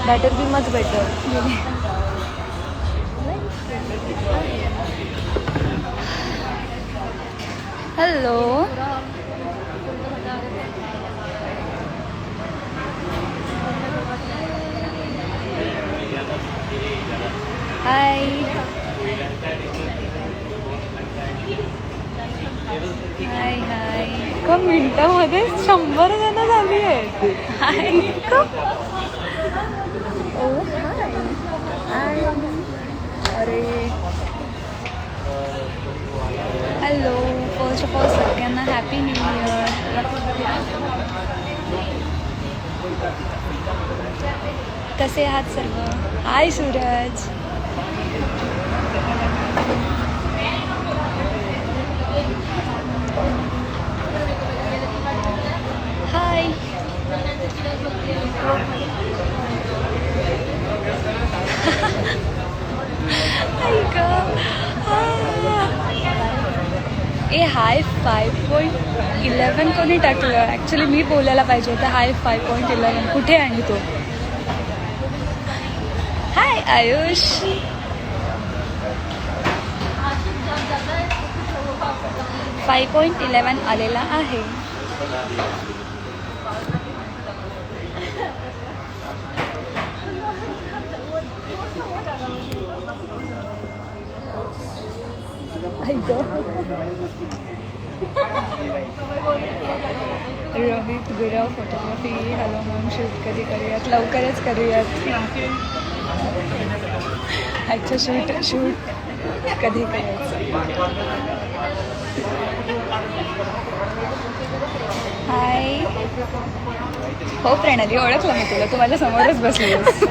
That will be much better. Hello. Hi. Hi hi. एका मिनिटामध्ये 100 जण झाली आहेत. हाय. ओ हाय. अरे हॅलो. फर्स्ट ऑफ ऑल सगळ्यांना हॅपी न्यू इयर. कसे आहात सर्व? हाय सूरज. हाय. ए हाय 5.11 कोणी टाकलं? ॲक्च्युली मी बोलायला पाहिजे होतं. हाय 5.11 कुठे आणि तो? हाय आयुष. $5.11 आलेला आहे. Rohit Gurav photography. Hello ma'am. Shoot कधी करूयात? लवकरच करूयात. अच्छा शूट कधी करायचं? हाय. हो प्रणाली, ओळखलं मी तुला. तू माझ्या समोरच बसलीस.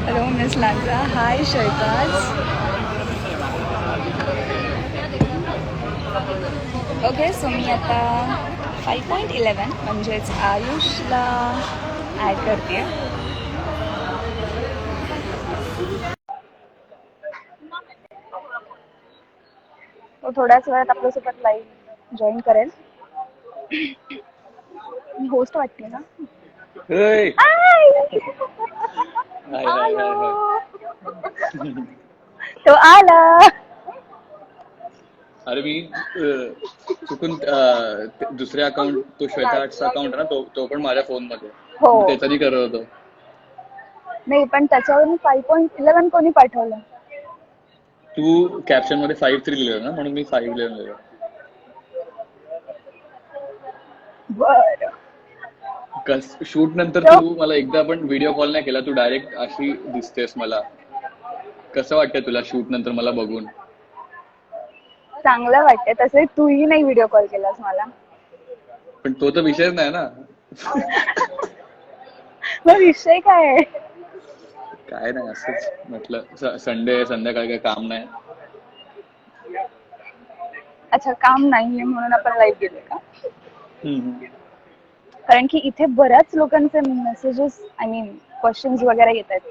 Hello miss Lanja. हाय शैताज. ओके सो मी आता 5.11 म्हणजेच आयुषला ॲड करते. तो थोड्याच वेळात आपल्यासोबत लाईव्ह जॉईन करेल. मी होस्ट वाटते ना. तो आला. अरे मी चुकून दुसऱ्या अकाउंट, तो श्वेता आर्ट्सचा अकाउंट आहे ना, तो पण माझ्या फोन मध्ये त्याच्यानी करत होतो. नाही पण त्याच्यावरून 5.11 कोणी पाठवलं? तू कॅप्शन मध्ये 5.3 लिहिलं ना, म्हणून मी 5.11 लिहिलं. बरं. शूट नंतर तू मला एकदा पण व्हिडिओ कॉल नाही केला. तू डायरेक्ट अशी दिसतेस मला. कसं वाटतंय तुला शूट नंतर मला बघून? चांगलं वाटतंय. तसं तूही नाही व्हिडिओ कॉल केलास मला. पण तो तर विषयच नाही ना. मग विषय काय आहे? काय नाही, असंच म्हटलं. संडे संध्याकाळी काही काम नाही. अच्छा काम नाहीये म्हणून आपण लाईव्ह गेलो का? कारण की इथे बऱ्याच लोकांचे मेसेजेस आय मीन क्वेश्चन्स वगैरे येत आहेत.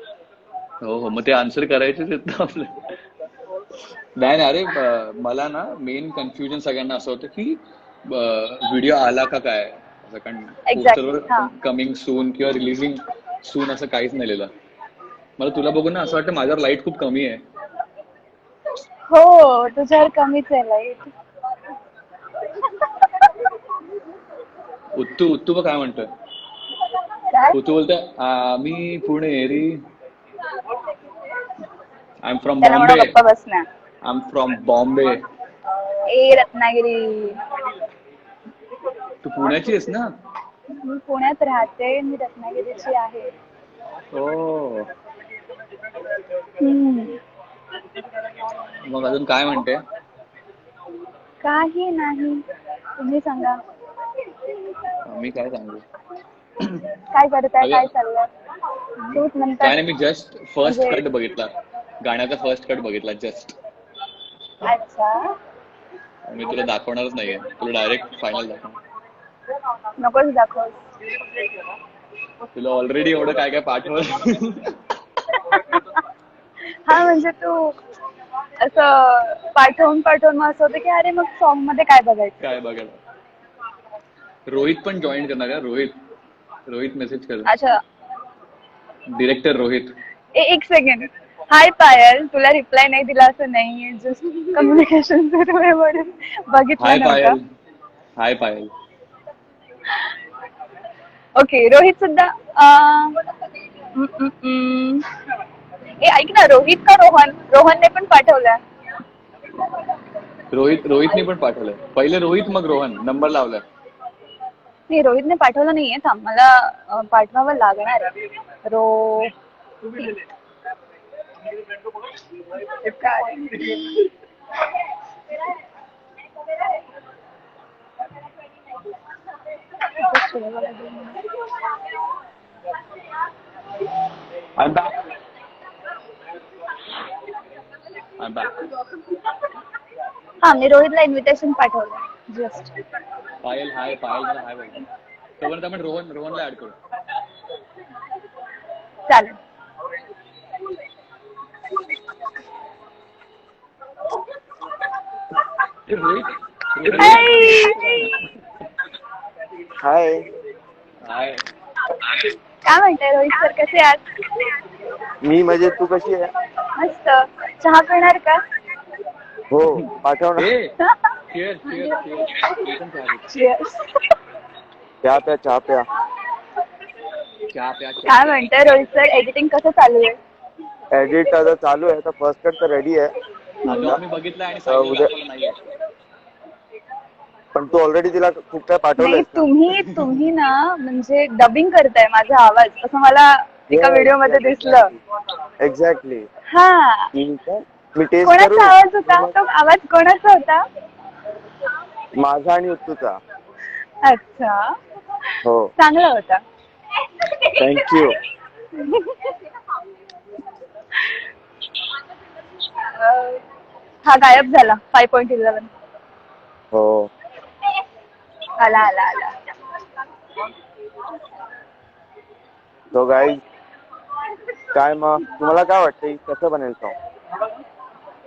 हो मग ते आन्सर करायचेच आहेत ना आपलं. नाही अरे मला ना मेन कन्फ्युजन सगळ्यांना असं होतं की व्हिडिओ आला का काय. कारण पोस्टरवर कमिंग सून किंवा रिलीजिंग सून असं काहीच नाही लिहिलं. मला तुला बघून ना असं वाटतं माझ्यावर लाईट खूप कमी आहे. हो तुझ्यावर कमीच आहे लाईट. उत्तू काय म्हणतोय? उत्तू बोलतोय मी पुणेरी. I am from Bombay. I am from Bombay. ए रत्नागिरी. तू पुण्याची आहेस ना? मी पुण्यात राहते. मी रत्नागिरीची आहे. हो. मग अजून काय म्हणते? काही नाही, तुम्ही सांगा. मी काय सांगू? काय करताय? काय चाललंय? काय नाही, मी जस्ट फर्स्ट कट बघितला. गाण्याचा फर्स्ट कट बघितला जस्ट. अच्छा. मी तुला दाखवणारच नाहीये. तुला डायरेक्ट फायनल दाखवणार. नकोच दाखव. तुला ऑलरेडी एवढं काय काय पाठवलं. हा म्हणजे तू असं पाठवून मग असं होतं की अरे मग सॉन्ग मध्ये काय बघायचं. काय बघायला. रोहित पण जॉईन करणार का? रोहित मेसेज कर. अच्छा डिरेक्टर रोहित. एक सेकंड. हाय पायल, तुला रिप्लाय नाही दिला असं नाहीये, जस्ट कम्युनिकेशन सुरू आहे म्हणून बघितलं हाय नव्हतं. पायल. हाय पायल. ओके रोहित सुद्धा ऐक ना, रोहित का रोहनने पण पाठवलं. रोहितने पण पाठवलंय. पहिले रोहित मग रोहन नंबर लावलाय. नाही रोहितने पाठवलं नाहीये, थांब मला पाठवावं लागणार आहे. I'm back. हा मी रोहितला इन्व्हिटेशन पाठवलं जस्ट. पायल हाय. पायल मला हाय बोलतो. तोपर्यंत आपण रोहनला ऍड करू. चालेल. रोहित. हाय. हाय. काय म्हणताय रोहित सर, कसे आहात? मी मजेत, तू कशी आहे? मस्त. चहा पिणार का? हो पाठव ना. Cheers. Cheers. चहा प्या. काय म्हणताय रोहित सर, एडिटिंग कसं चालू आहे? एडिट आता चालू आहे, आता फर्स्ट कट तर रेडी आहे. आम्ही बघितलं आणि सांगितलं नाहीये. पण तू ऑलरेडी तिला खूप काय पाठवलंय. तुम्ही ना म्हणजे डबिंग करताय माझा आवाज, असं मला एका व्हिडिओ मध्ये दिसलं. एक्झॅक्टली. हा मी टेस्ट कोणाचा आवाज होता तो? आवाज कोणाचा होता? माझा आणि उत्तूचा. अच्छा हो चांगला होता. थँक्यू. हा गायब झाला 5.11. हो आला. तो गाईज काय मग तुम्हाला काय वाटतंय कसं बनेल सॉन्ग?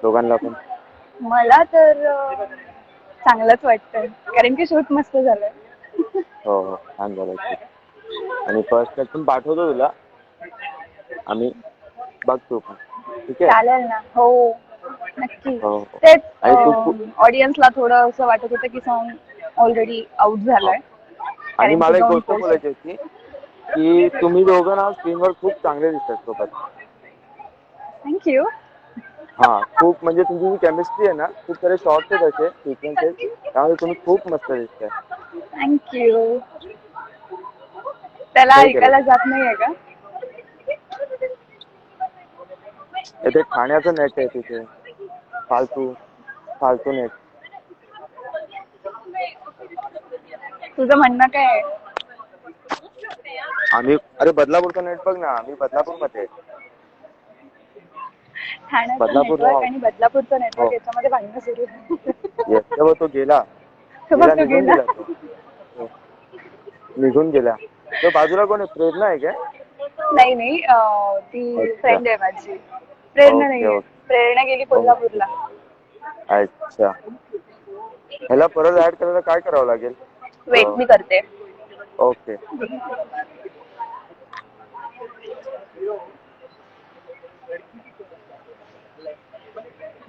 दोघांना पण. मला तर चांगलंच वाटतंय कारण की शूट मस्त झालंय. हो छान झालं. आणि फर्स्ट कट पण पाठवतो तुला आम्ही, बघतो पण. ठीक आहे चालेल ना. हो नक्की. हो. तेच आणि ऑडियन्सला थोडं असं वाटत होतं की सॉन्ग ऑलरेडी आउट झालाय. आणि मला एक गोष्ट बोलायची होती की तुम्ही दोघं ना स्क्रीनवर खूप चांगले दिसतात सोबत. थँक्यू. हा खूप म्हणजे तुमची जी केमिस्ट्री आहे ना, खूप सारे शॉर्ट्स आहेत असे सिक्वेन्सेस, त्यामुळे तुम्ही खूप मस्त दिसताय. थँक्यू. त्याला ऐकायला जात नाहीये का? इथे ठाण्याचं नेट आहे, तिथे फालतू नेट. तुझं म्हणणं काय आहे? अरे बदलापूरचं नेट बघ ना, आम्ही बदलापूर मध्ये. ठाण्याचं नेटवर्क आणि बदलापूरचं नेटवर्क याच्यामध्ये भांडणं सुरू आहे. तो गेला. निघून गेला. तो बाजूला कोण आहे? प्रेरणा आहे काय? नाही ती फ्रेंड आहे माझी. प्रेरणा नाही, प्रेरणा गेली कोल्हापूरला. अच्छा. ह्याला परत ऍड करायला काय करावं लागेल? वेट मी करते. ओके.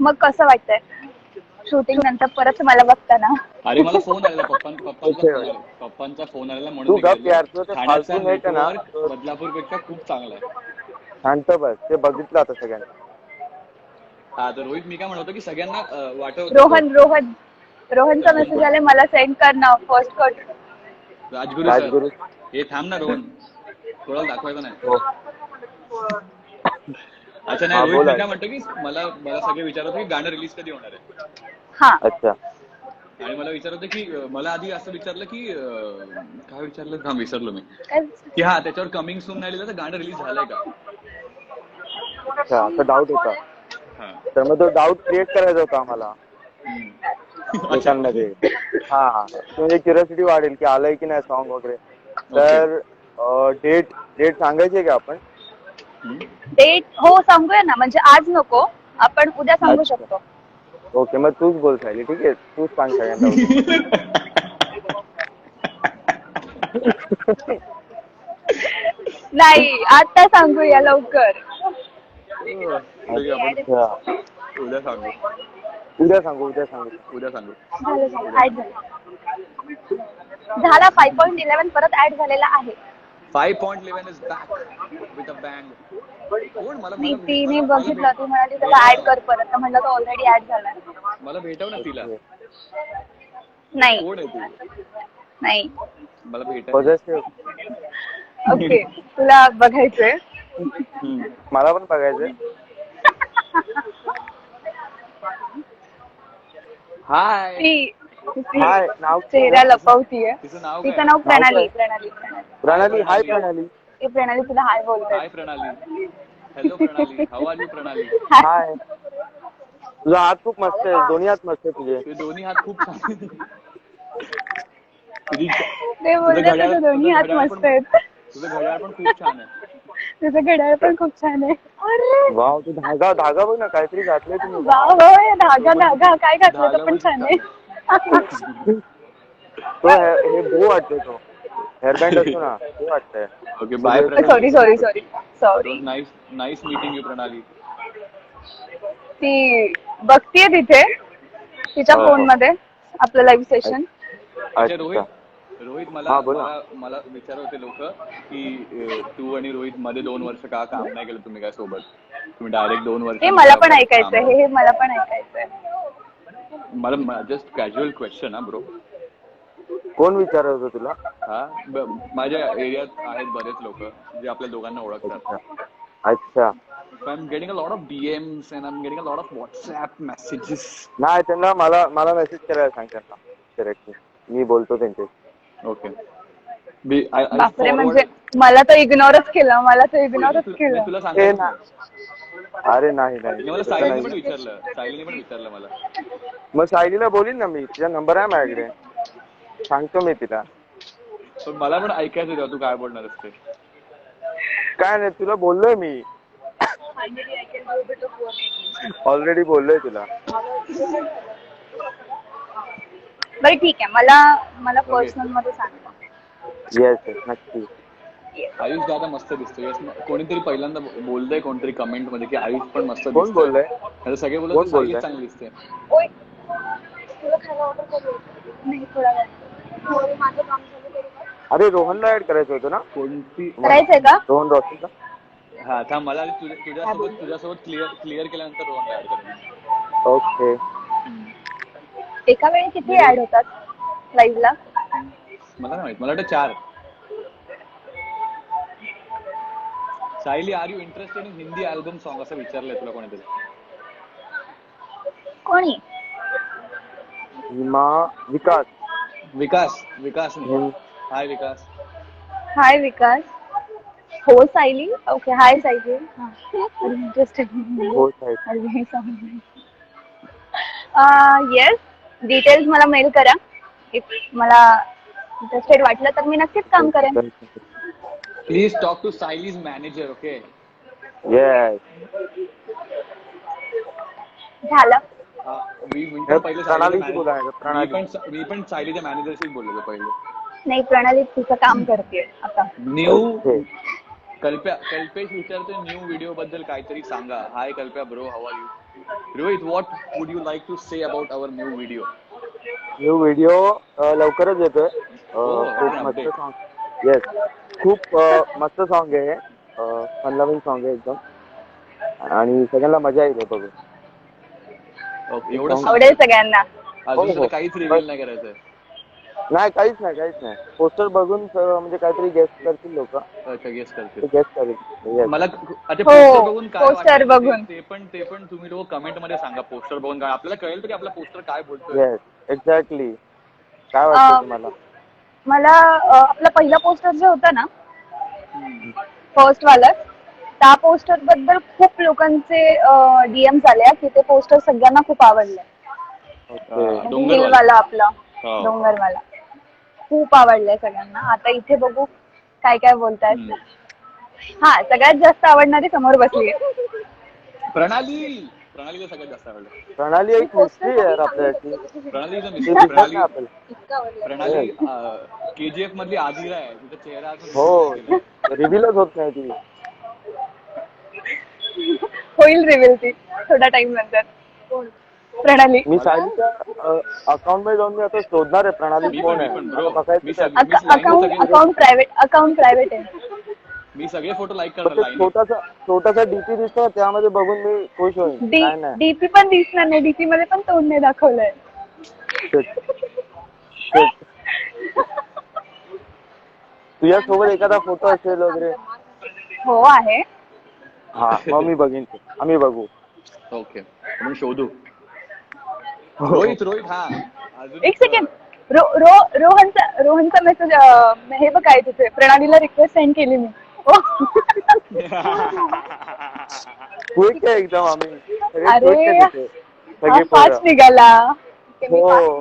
मग कसं वाटतंय शूटिंग नंतर परत मला बघताना? अरे मला फोन आलेला पप्पांचा फोन आलेला म्हणून बदलापूर पेक्षा खूप चांगला आहे. शांत बस, ते बघितलं आता सगळ्यांनी. हा तर रोहित मी काय म्हणतो की सगळ्यांना वाटव. रोहनचा मेसेज आले, मला सेंड कर ना फर्स्ट कट. राजगुरू हे थांब ना रोहन, थोडा दाखवायचं नाही. अच्छा नाही रोहित, मी काय म्हणतो की मला सगळे विचारत होते की गाणं रिलीज कधी होणार आहे. हा अच्छा. आणि मला विचारत होते की मला आधी असं विचारलं की काय विचारलं थांब विसरलो मी की हा त्याच्यावर कमिंग सून नाही लिहिलं तर गाणं रिलीज झालंय का. अच्छा असा डाऊट होता. तर मग तो डाऊट क्रिएट करायचा होता आम्हाला लोकांमध्ये. हा म्हणजे क्युरियोसिटी वाढेल की आलंय की नाही सॉन्ग वगैरे. तर डेट सांगायची का आपण? डेट हो सांगूया ना, म्हणजे आज नको आपण उद्या सांगू अच्छा. शकतो. ओके, मग तूच बोल सायली. ठीक आहे, तूच सांग सगळ्यांना उद्या. नाही, आता सांगूया लवकर. अच्छा. उद्या सांगू उद्या सांगू, उद्या सांगू. उद्या सांगू. झालं ऍड झाला 5.11 परत ऍड झालेला आहे. 5.11 is back with a bang. कोण मला नाही, मला तिने मला- बघितलं, ती म्हणाली त्याला ऍड कर परत, तर म्हणलं तो ऑलरेडी ऍड झालाय. मला भेटव ना तिला. नाही कोण आहे ती? नाही. मला भेटायचं. पॉझिटिव्ह. ओके, तुला बघायचंय. मला पण बघायचंय. हाय. ती हाय, नाव चेहरा लपवतीये. तिचं नाव तिचं काय? नाव प्रणाली. नाव काय? प्रणाली प्रणाली. हाय प्रणाली. ए, प्रणाली तुला हाय बोलते. हाय प्रणाली. हॅलो प्रणाली. हाऊ आर यू प्रणाली? हाय. तुझा हात खूप मस्त आहे, दोन्ही हात मस्त आहे तुझे. ते दोन्ही हात खूप छान आहेत. ते बोलले तुझे दोन्ही हात मस्त आहेत. तुझं घड्याळ पण खूप छान आहे. तुझं घड्याळ पण खूप छान आहे. अरे वाव, तू धागा बघ ना, काहीतरी घातलंय तुम्ही. वाव, होय, धागा काय घातलं तर पण छान आहे. तो हे भू वाटतोय, तो हेअरबँड असतो ना, ते वाटतंय. Okay, bye sorry sorry sorry sorry. Nice meeting you Pranali. ती बघतीये तिथे तिच्या हो. फोन मध्ये आपलं लाईव्ह सेशन. अच्छा, रोहित हा, मला बोल ना. मला विचारत होते लोक की तू आणि रोहित मध्ये 2 वर्ष का काम नाही केलं तुम्ही काय सोबत? तुम्ही डायरेक्ट 2 वर्ष. हे मला पण ऐकायचंय, हे मला पण ऐकायचंय. मला जस्ट कॅज्युअल क्वेश्चन हा ब्रो. कोण विचारत होतं तुला? माझ्या एरियात आहेत बरेच लोक जे आपल्या दोघांना ओळखतात. अच्छा. So I'm getting a lot of DMs and I'm getting a lot of WhatsApp messages. नाही, त्यांना मला मेसेज करायला सांग त्यांना डायरेक्टली. मी बोलतो त्यांच्याशी. ओके. बापरे, म्हणजे मला तर इग्नोरच केलं. तुला ए सांगायचं ना. नाही. अरे नाही मला तसं सायलीने पण नाही. विचारलं मला. मग सायलीला बोलीन ना मी, तिचा नंबर आहे माझ्याकडे, सांगतो मी तिला. पण मला पण ऐकायचं होतं तू काय बोलणार असते. काय नाही, तुला बोललोय मी, ऑलरेडी बोललोय तुला. बरं ठीक आहे, मला पर्सनल मध्ये सांगा. येस नक्की. आयुष दादा मस्त दिसतो. यस, कोणीतरी पहिल्यांदा बोलतंय, कोणतरी कमेंट मध्ये की आयुष पण मस्त कोण दिसतोय. बोललंय? आता सगळे कोण बोलत बोलतंय? चांगली दिसते. ओय, तुला खायला ऑर्डर करू? नाही, थोडा वेळ. माझं काम चालू करू का? अरे रोहनला ऍड करायचं होतं ना? कोणती? करायचंय का? रोहन रोशनला. हा थांब, मला तुझ्यासोबत क्लिअर केल्यानंतर रोहन ऍड कर. ओके. एका वेळी किती ऍड होतात लाईव्ह ला? मला नाही माहित, मला वाटतं 4. Sayali, are you interested in Hindi album song असं विचारलंय तुला कोणीतरी. कोणी? हिमा. विकास. हाय विकास. हाय विकास. हो Sayali. Okay, hi Sayali. Interested. हो साहेब. येस, डिटेल्स मला मेल करा. इफ मला इंटरेस्टेड वाटलं तर मी नक्कीच काम करेन. Please talk to Sayali's manager. Okay. Yes. झालं. मी पण पहिले प्रणालीशी बोलायचं. प्रणाली. मी पण सायलीच्या मॅनेजरशीच बोललो पहिले. नाही, प्रणाली तिचं काम करते आता. कल्पेश विचारतोय न्यू व्हिडिओ बद्दल काहीतरी सांगा. Hi Kalpya bro, how are you? Rohit, what would you like to say about our new video? New video लवकरच येतोय. खूप मस्त सॉन्ग. येस, खूप मस्त सॉन्ग आहे. फन लव्हिंग सॉन्ग आहे एकदम, आणि सगळ्यांना मजा येईल बघून. एवढं आवडेल सगळ्यांना. अजून काहीच रिव्हील नाही करायचंय. नाही, काहीच नाही. पोस्टर बघून म्हणजे काहीतरी गेस्ट करतील लोक. गेस करतील. गेस्ट करतील. मला पोस्टर बघून काय पोस्टर वाटतं बघून. ते पण तुम्ही लोक कमेंट मध्ये सांगा. पोस्टर बघून काय आपल्याला कळेल तरी आपला पोस्टर काय बोलतोय. Yes, exactly. काय वाटतं तुम्हाला? मला आपला पहिला पोस्टर जो होता ना, फर्स्ट वाला, त्या पोस्टर बद्दल खूप लोकांचे डीएम्स आले की ते पोस्टर सगळ्यांना खूप आवडले. हिलवाला आपला डोंगरवाला खूप आवडलाय सगळ्यांना. आता इथे बघू काय काय बोलतायत. हा, सगळ्यात जास्त आवडणारी समोर बसली. प्रणाली. प्रणालीला सगळ्यात जास्त आवडलं. प्रणाली एक मिस्ट्री आहे आपल्यासाठी. प्रणाली इज अ ते मिस्ट्री. दिसत प्रणाली नाही आपल्याला. इतका आवडला. प्रणाली KGF मधली आदिरा आहे. तिचा चेहरा अजून हो reveal नाही केलाय. रिव्हीलच होत नाही ती. होईल रिव्हील ती थोड्या टाइम नंतर. प्रणाली. मी सायलीच्या अकाउंट मध्ये जाऊन मी आता शोधणार आहे प्रणाली मी कोण पण, आहे. मी पण, bro. मला बघायचं मी आहे. सग- मी line वर सगळे- अकाउंट प्रायव्हेट आहे. मी सगळे फोटो लाईक पण करणार ते लाईन. छोटासा डीपी दिसतो त्यामध्ये बघून मी खुश होईल. काय नाही. डीपी पण दिसणार नाही. डीपी मध्ये पण तोंड नाही दाखवलंय. Shit. तुझ्यासोबत एखादा फोटो असेल वगैरे. हो आहे. हा मग मी बघीन ते. आम्ही बघू. ओके आपण शोधू. हो. रोहित हा अजून एक सेकंड. रोहनचा मेसेज हे बघ काय तिथे प्रणालीला रिक्वेस्ट सेंड केली मी. क्विक आहे एकदम आम्ही सगळे अरे, quick आहे तिथे. सगळे फास्ट पोरं. निघाला. हो.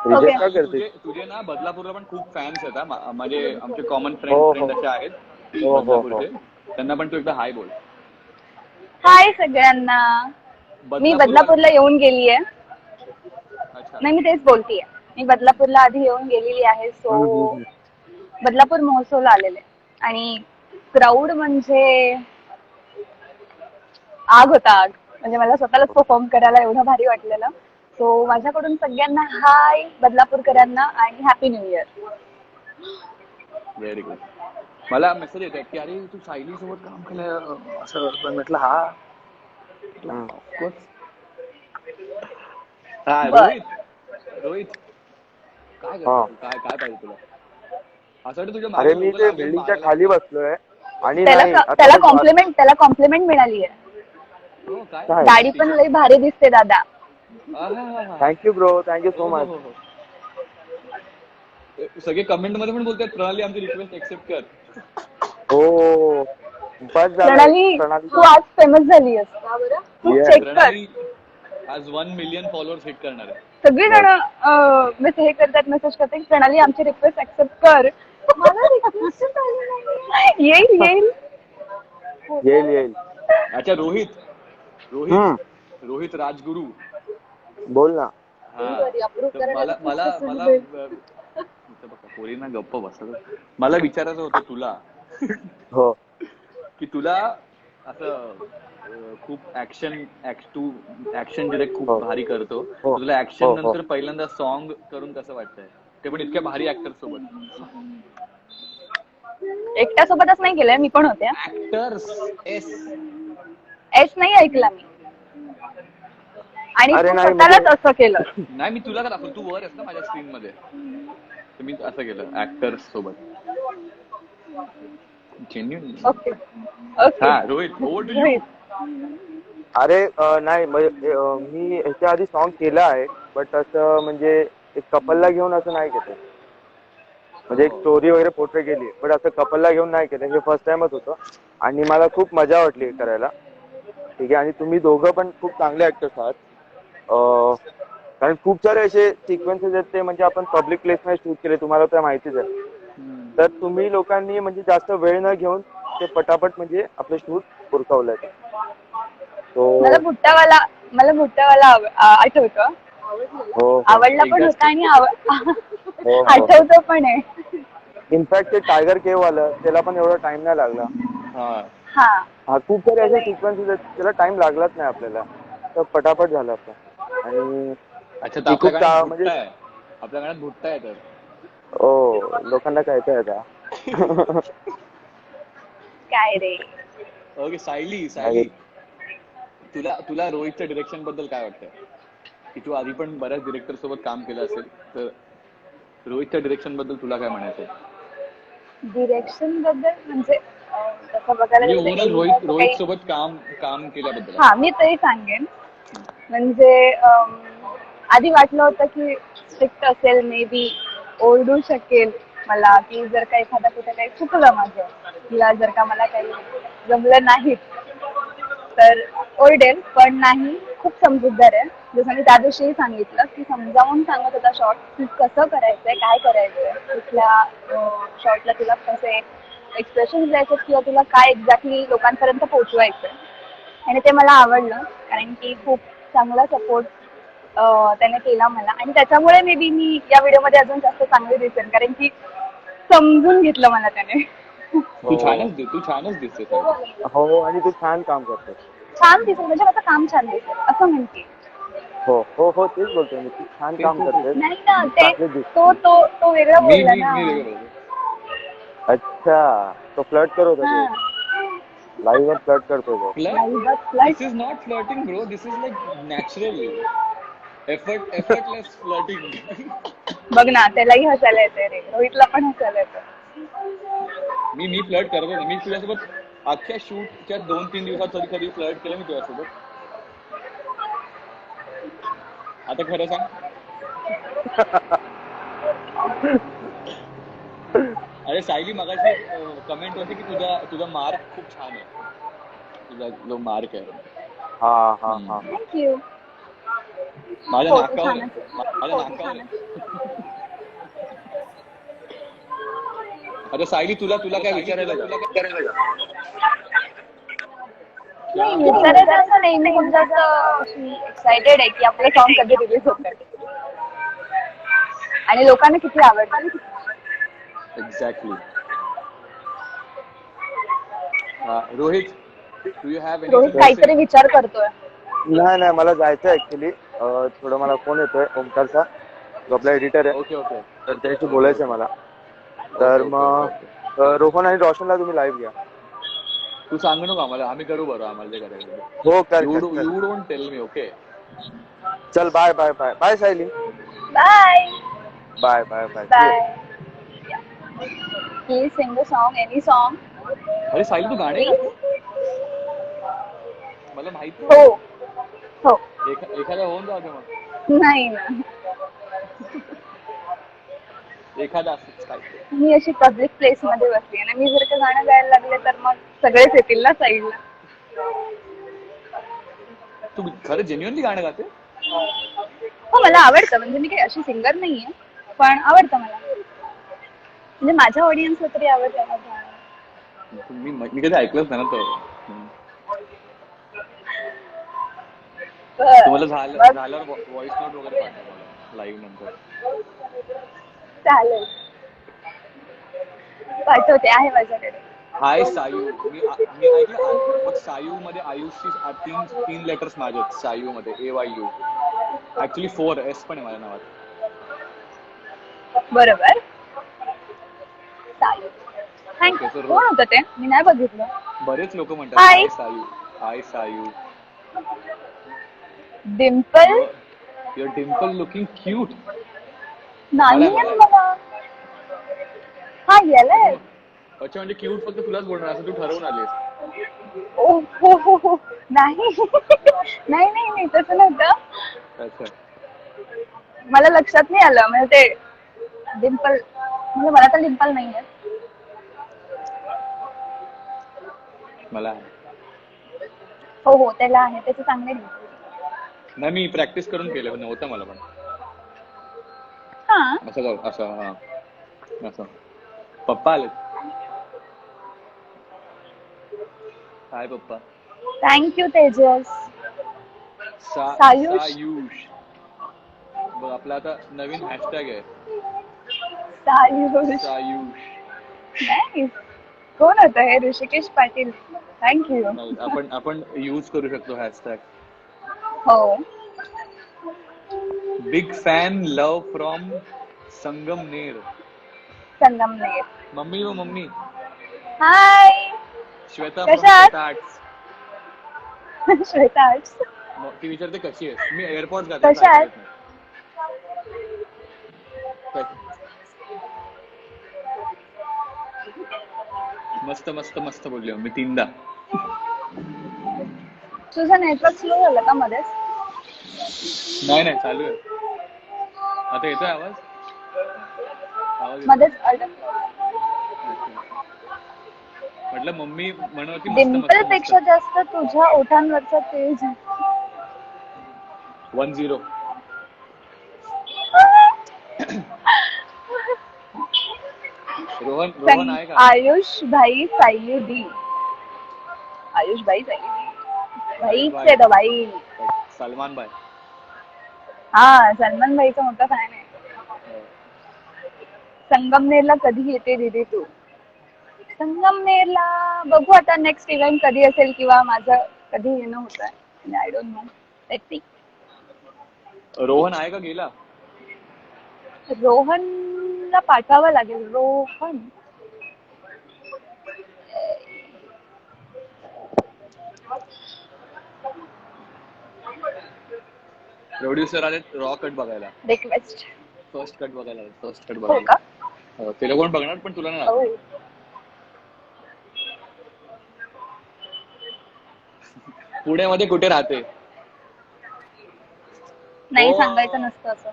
रिजेक्ट का करते? तुझे ना बदलापूरला पण खूप फॅन्स आहेत हा. म्हणजे आमचे कॉमन हो, फ्रेंड हो. असे आहेत हो. बदलापूरचे. त्यांना पण तू एकदा हाय बोल. हाय सगळ्यांना. मी बदलापूरला येऊन गेलीये. अच्छा. नाही मी तेच बोलतीये. मी बदलापूरला आधी येऊन गेलेली आहे. सो बदलापूर महोत्सवला आलेले आणि क्राऊड म्हणजे आग होता आग. म्हणजे मला स्वतःलाच परफॉर्म करायला एवढं भारी वाटलेलं. सो माझ्याकडून सगळ्यांना हाय बदलापूरकरांना आणि happy new year. Very good. मला मेसेज येतात की अरे तू सायली सोबत काम केलं असं. पण म्हटलं हा ऑफकोर्स. हा रोहित काय करतो तू? काय पाहिजे तुला? असं वाटतं तुझ्या अरे मागे मी लोकं ते लागून बिल्डिंगच्या मारायला खाली लागले. बसलोय आणि त्याला नाही आता त्याला बघ, कॉम्प्लिमेंट मिळाली आहे. हो काय काय? गाडी पण लई भारी दिसते दादा. आहाहाहा. थँक्यू ब्रो थँक्यू सो हो, हो, मच. हो, हो. सगळे कमेंट मध्ये पण बोलतात प्रणाली आमची रिक्वेस्ट एक्सेप्ट कर. हो बस प्रणाली झालं. तू आज फेमस झाली आहेस. तू Yes. चेक कर. प्रणाली आज 1 मिलियन फॉलोअर्स हिट करणार आहे. सगळी जण हे करतात मेसेज करतात की प्रणाली आमची रिक्वेस्ट ऍक्सेप्ट कर. मला रिक्वेस्ट येईल येईल. अच्छा रोहित हम्म. रोहित राजगुरू. बोल ना. हा तर मला इथं बघा पोरींना गप्प बसत. मला विचारायचं होतं तुला हो. की तुला असं खूप तू ऍक्शन डिरेक्ट खूप हो. भारी करतो. हो. तुला ऍक्शन हो. नंतर पहिल्यांदा सॉन्ग करून कसं वाटतंय? ते पण इतक्या भारी ऍक्टर सोबत. एकट्या सोबतच नाही केलंय मी पण होते. ऍक्टर्स एस नाही ऐकला मी. आणि अरे तू नाही, स्वतःलाच असं केलं. नाही मी तुला का दाखवतो? तू वर आहेस ना माझ्या स्क्रीन मध्ये. तर मी असं केलं ऍक्टर्स सोबत. जेन्युइन. ओके हा रोहित ओव्हर टू यू. अरे नाही मी ह्याच्या आधी सॉन्ग केलं आहे बट असं म्हणजे एक कपलला घेऊन असं नाही केलं. म्हणजे एक स्टोरी वगैरे पोर्ट्रे केली बट असं कपलला घेऊन नाही केलं. हे फर्स्ट टाइमच होतं आणि मला खूप मजा वाटली हे करायला. ठीक आहे. आणि तुम्ही दोघं पण खूप चांगले ऍक्टर्स आहात. कारण खूप सारे असे सिक्वेन्सेस आहेत ते म्हणजे आपण पब्लिक प्लेसमध्ये शूट केले तुम्हाला तर माहितीच आहे. तर तुम्ही लोकांनी म्हणजे जास्त वेळ न घेऊन ते पटापट म्हणजे आपलं शूट उरकवलंय. मला भुट्टावाला आठवतं. हो. आवडला पण होता आणि आठवतो पण आहे. इनफॅक्ट ते टायगर केव्ह आलं त्याला पण एवढा टाइम नाही लागला. हा खूप सारे असे सिक्वेन्सेस आहेत त्याला टाइम लागलाच नाही आपल्याला. तर पटापट झालं आपलं. आणि अच्छा तर आपल्या गाण्यात भुट्टा आहे. आपल्या गाण्यात भुट्टा आहे तर. हो लोकांना कळतंय आता. काय रे. ओके सायली तुला रोहितच्या डिरेक्शन बद्दल काय वाटतंय? की तू आधी पण बऱ्याच डिरेक्टर सोबत काम केलं असेल तर रोहितच्या डिरेक्शन बद्दल तुला काय म्हणायचंय? डिरेक्शन बद्दल म्हणजे तसं बघायला गेलं तर रोहित सोबत काम केल्याबद्दल. हा मी तरी सांगेन. म्हणजे आधी वाटलं होतं की स्ट्रिक्ट असेल मे बी ओरडू शकेल मला की जर का एखादा कुठे काही चुकलं माझं किंवा जर का मला काही जमलं नाही तर ओरडेल. पण नाही खूप समजूतदार आहे. जसं मी त्या दिवशीही सांगितलं की समजावून सांगत होता शॉर्ट की कसं करायचंय काय करायचंय कुठल्या शॉर्टला तुला कसे एक्सप्रेशन द्यायचे किंवा तुला काय एक्झॅक्टली लोकांपर्यंत पोहोचवायचं आणि ते मला आवडलं कारण की खूप चांगला सपोर्ट त्याने केला मला आणि त्याच्यामुळे मे बी मी या व्हिडिओमध्ये अजून जास्त चांगली दिसेन कारण की समजून घेतलं मला त्याने. तू छानच दिसते सायली. हो आणि तू छान काम करते. छान दिसेल म्हणजे माझं काम छान दिसेल असं म्हणते. हो हो हो तेच बोलतोय मी, तू छान काम करते. नाही ना ते चांगले दिसते. तो वेगळा मी बोलला मी ना. मी वेगळं बोलतो. अच्छा तो फ्लर्ट करत होता हा. तो, लाईव्ह वर फ्लर्ट करतो तो. This is not flirting, bro. This is like natural. Effortless flirting. बघ ना त्यालाही हसायला येते रे, रोहितला पण हसायला येतं. मी फ्लर्ट करतो ना. मी तुझ्यासोबत अख्ख्या शूटच्या 2-3 दिवसात कधी फ्लर्ट केलं मी तुझ्यासोबत. आता खरं सांग. अरे सायली मगाशी कमेंट होती की तुझा मार्क खूप छान आहे. तुझा जो मार्क आहे. हा हा हा. थँक्यू. माझ्या हो, नाकावर छान आहे. आहे. माझ्या हो, नाकावर छान आहे. आता सायली तुला काय विचारायला का? नाही विचारायचं असं नाही, मी खूप जास्त एक्सायटेड आहे की आपलं सॉन्ग कधी रिलीज होत आणि लोकांना किती आवडतं. Exactly. Rohit, do you have Rohit काहीतरी विचार करतोय. नाही मला जायचं ऍक्च्युली, थोडं मला फोन येतोय ओमकारचा, जो आपला एडिटर आहे. ओके. तर त्याशी बोलायचंय मला. तर मग रोहन आणि रोशनला तुम्ही लाईव्ह घ्या. तू सांगू नको आम्हाला, आम्ही करू बरं आम्हाला जे करायचं. हो कर. You don't tell me. Okay चल bye bye bye bye Sayali. Bye bye bye bye. Bye. Please sing the song, any song. अरे सायली तू गाणे गाते? मला माहिती हो आहे. हो. एखादा होऊन जाऊ दे मग. नाही ना, एखादा असंच काय. मी अशी पब्लिक प्लेस मध्ये बसली आणि मी जर का गाणं गायला लागले तर मग सगळेच येतील ना साईडला. तू खरं जेन्युअनली गाणं गाते? हो मला आवडतं, म्हणजे मी काही अशी सिंगर नाहीये पण आवडतं मला, म्हणजे माझ्या ऑडियन्सला तरी आवडतं माझं गाणं. मी कधी ऐकलंच नाही ना तो. तुम्हाला झाल्यावर व्हॉइस नोट वगैरे पाठवा मला लाईव्ह नंतर. चालेल पाठवते, आहे माझ्याकडे. हाय सायू. मी ऐकलं बघ, सायू मध्ये आयुषची तीन लेटर्स माझे सायू मध्ये. AYU ऍक्च्युली 4 S पण आहे माझ्या नावात. बरोबर. चालेल. थँक्यू. कोण होतं ते? मी नाही बघितलं. बरेच लोक म्हणतात hi Sayu. Hi Sayu. Dimple. Your dimple looking cute. नाही मला. हा गेलाय. अच्छा म्हणजे क्यूट फक्त तुलाच बोलणार असं तू ठरवून आलीस? हो. नाही नाही तसं नव्हतं. अच्छा. मला लक्षात नाही आलं, म्हणजे ते डिम्पल, म्हणजे मला तर डिम्पल नाहीये. मला हो त्याला आहे, त्याचे चांगले डिम्पल. नाही मी प्रॅक्टिस करून केलं नव्हतं मला पण. हा असं पप्पा आले. हाय पप्पा. थँक्यू तेजस. सायुष. बघ आपला आता नवीन हॅशटॅग आहे सायुष. नाही कोण होतं हे? ऋषिकेश पाटील. थँक्यू. आपण यूज करू शकतो हॅशटॅग. हो. Big fan love from Sangamner. Mummy. Hi. Shweta कशात? आर्ट्स. श्वेता आर्ट्स. ती विचारते कशी आहेस. मी एअरपोर्ट जाते. कशात? मस्त बोलली मी 3दा. तुझं नेटवर्क स्लो झालं का मध्येच? नाही चालू आहे. आता येतोय आवाज? मध्येच म्हटलं मम्मी म्हणत होती डिम्पल पेक्षा जास्त तुझ्या ओठांवरचा तेज. 10. रोहन आहे का? आयुष भाई सायली दी. आयुष भाई सायली दी भाईच आहे तो भाई. सलमान भाई. हा, सलमान भाईचा मोठा फॅन आहे. संगमनेरला कधी येते दीदी तू? संगमनेरला बघू आता नेक्स्ट इव्हेंट कधी असेल किंवा माझं कधी येणं होत आहे. I don't know. Let's see. Rohan आहे का गेला? रोहनला पाठवावं लागेल. रोहन प्रोड्युसर आले रॉ कट बघायला. रिक्वेस्ट. फर्स्ट कट बघायला. फर्स्ट कट हो बघायला. का? ते लोक पण बघणार पण तुला नाही हो. दाखवणार. पुण्यामध्ये कुठे राहते? नाही सांगायचं नसतं असं.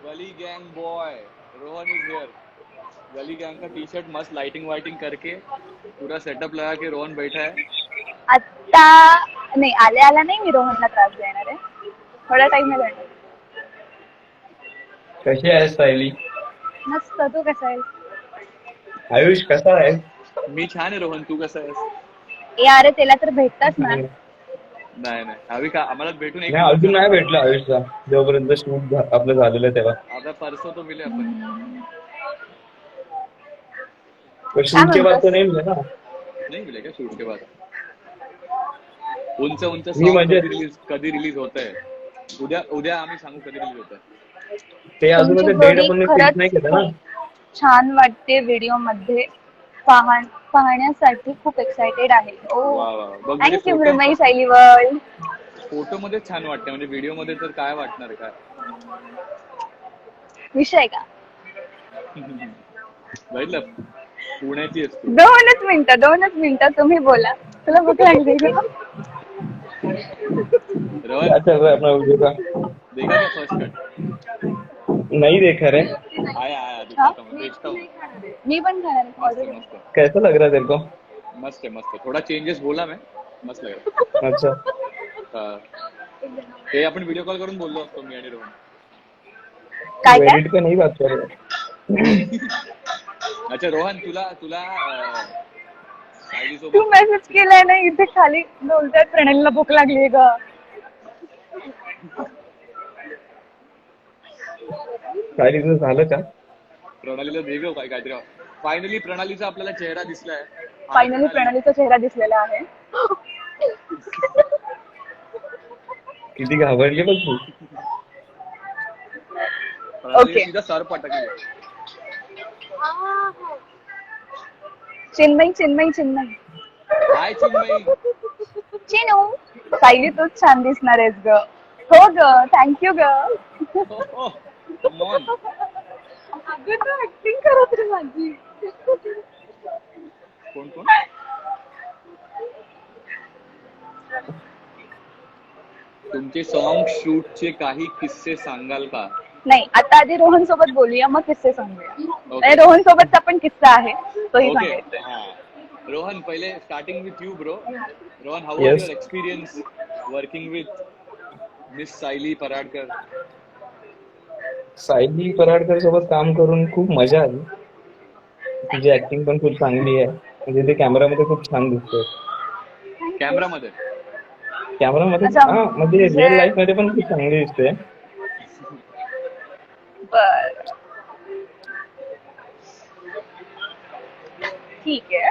Gully gang boy Rohan is here. Gully gang का टी शर्ट मस्त लाइटिंग वाइटिंग करके पूरा सेटअप लगा के रोहन बैठा है. आता नाही, आल्या नाही मी रोहनला त्रास देणार आहे. थोडा टाइम नाही देणार. कशी आहेस सायली? मस्त. तू कसा आहेस? आयुष कसा आहे? मी छान आहे रोहन. तू कसा आहेस? ए अरे त्याला तर भेटताच ना. नाही हवी का आम्हाला भेटून एक नाही, अजून नाही भेटला आयुषला. जोपर्यंत शूट आपलं झालेलं तेव्हा. आता परसों तो मिले अपन. शूट के बाद तो नाही मिले ना. नहीं मिले क्या शूट के बाद? उंच मी म्हणजे कधी रिलीज होत आहे? उद्या आम्ही सांगू कधी रिलीज होत आहे. ते अजून तुमची डेट जोडी आपण खरंच फिक्स नाही केलं ना. छान वाटते व्हिडिओ मध्ये. पाहण्यासाठी खूप एक्साइटेड आहे. वा वा. बघ म्हणजे thank you Mrinmayi Sayali world. Photo मध्ये छान वाटते म्हणजे व्हिडिओ मध्ये तर काय वाटणार काय? विषय का? बघितलं पुण्याची असते. दोनच मिनिटं तुम्ही बोला. तुला भूक लागली का? रोहन क्या चल रहा है अपना वीडियो का? देखा क्या फर्स्ट कट? नहीं देखा रे. आया हाँ? देखता हूँ. मी पण खाणार मस्त ऑर्डर. मस्त कैसा लग रहा है तेरे को? मस्त है. थोडा चेंजेस बोला मैं. मस्त लग रहा. अच्छा. हा. ते आपण व्हिडिओ कॉल करून बोललो असतो मी आणि रोहन. काय काय? एडिट का नहीं बात कर रहे. अच्छा रोहन तुला सायली तू सोबत मेसेज केलाय ना इथे खाली बोलतायत प्रणयला भूक लागली ग. सायलीचं झालं का? प्रणालीला दे गं काहीतरी. फायनली प्रणालीचा आपल्याला चेहरा दिसलाय. फायनली प्रणालीचा चेहरा दिसलेला आहे. किती घाबरली बघ तू. प्रणालीने Okay. सीधा सर पटकली. चिन्मयी हाय चिन्मयी. चिनू. सायली तूच छान दिसणार आहेस ग. हो ग. थँक्यू ग. Come on. अगं तू ऍक्टिंग करत रे माझी. कोण तुमचे सॉन्ग शूटचे काही किस्से सांगाल का? नाही, आता आधी रोहन सोबत बोलूया मग किस्से सांगूया. Okay. रोहन सोबतचा पण किस्सा आहे तोही ओके. सांगायचा. रोहन पहिले starting with you bro. Rohan how Yes. Was your experience working with miss Sayali Paradkar? Sayali Paradkar सोबत काम करून खूप मजा आली. तुझी ऍक्टिंग पण खूप चांगली आहे. म्हणजे ते कॅमेरामध्ये खूप छान दिसते. कॅमेरामध्ये कॅमेरामध्ये अच्छा, हा म्हणजे रिअल लाईफ मध्ये पण खूप चांगली दिसते. बर, ठीक आहे.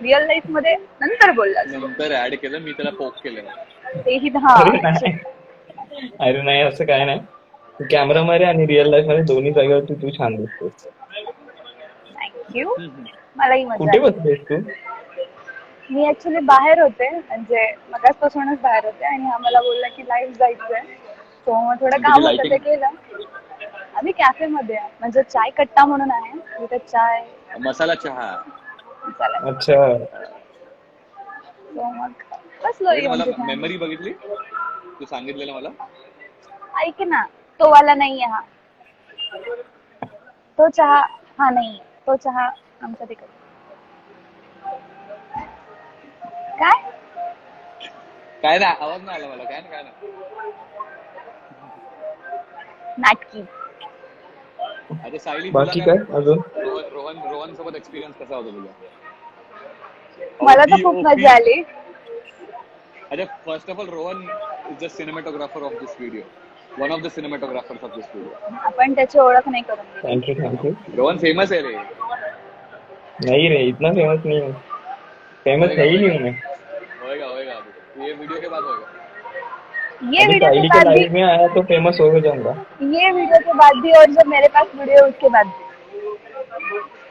रिअल लाईफ मध्ये नंतर बोलला नंतर ऍड केलं मी त्याला पोक केलं. तेही. हा, अरे नाही असं काय नाही. तू कॅमेरामध्ये आणि रिअल लाईफ मध्ये दोन्ही जागेवरती तू छान दिसतेस. थँक्यू. मलाही मजा कुठे आली. बसतेस तू? मी ऍक्च्युली बाहेर होते, म्हणजे मगाचपासूनच बाहेर होते आणि हा मला बोलला की लाईव्ह जायचंय. सो मग थोडं काम होतं ते केलं. आम्ही कॅफे मध्ये आहे, म्हणजे चाय कट्टा म्हणून आहे तिथे चाय मसाला चहा. मसाला. अच्छा. सो मग बसलो येऊन मला तिथे. मेमरी बघितली तू सांगितलेलं मला. ऐक ना, तो वाला नाहीये हा. तो चहा हा नाही, तो चहा आमच्या तिकडे. काय काय ना आवाज नाही आला मला. काय ना नाटकी. आता सायली बाकी काय अजून? रोहन रोहन सोबत एक्सपिरियन्स कसा होता तुझा? मला तर खूप मजा आली. अच्छा, first of all Rohan is the cinematographer of this video, one of the cinematographers of this video. आपण त्याची ओळख नाही करून दिली. Thank you. रोहन फेमस आहे रे. नहीं रे, इतना फेमस नहीं हूँ. फेमस है ही नहीं हूँ मैं. होएगा ये वीडियो के बाद होएगा. ये अभी वीडियो के साइली के बाद भी, लाइव में आया तो फेमस हो जाऊंगा. ये वीडियो के बाद भी, और जब मेरे पास वीडियो है उसके बाद भी.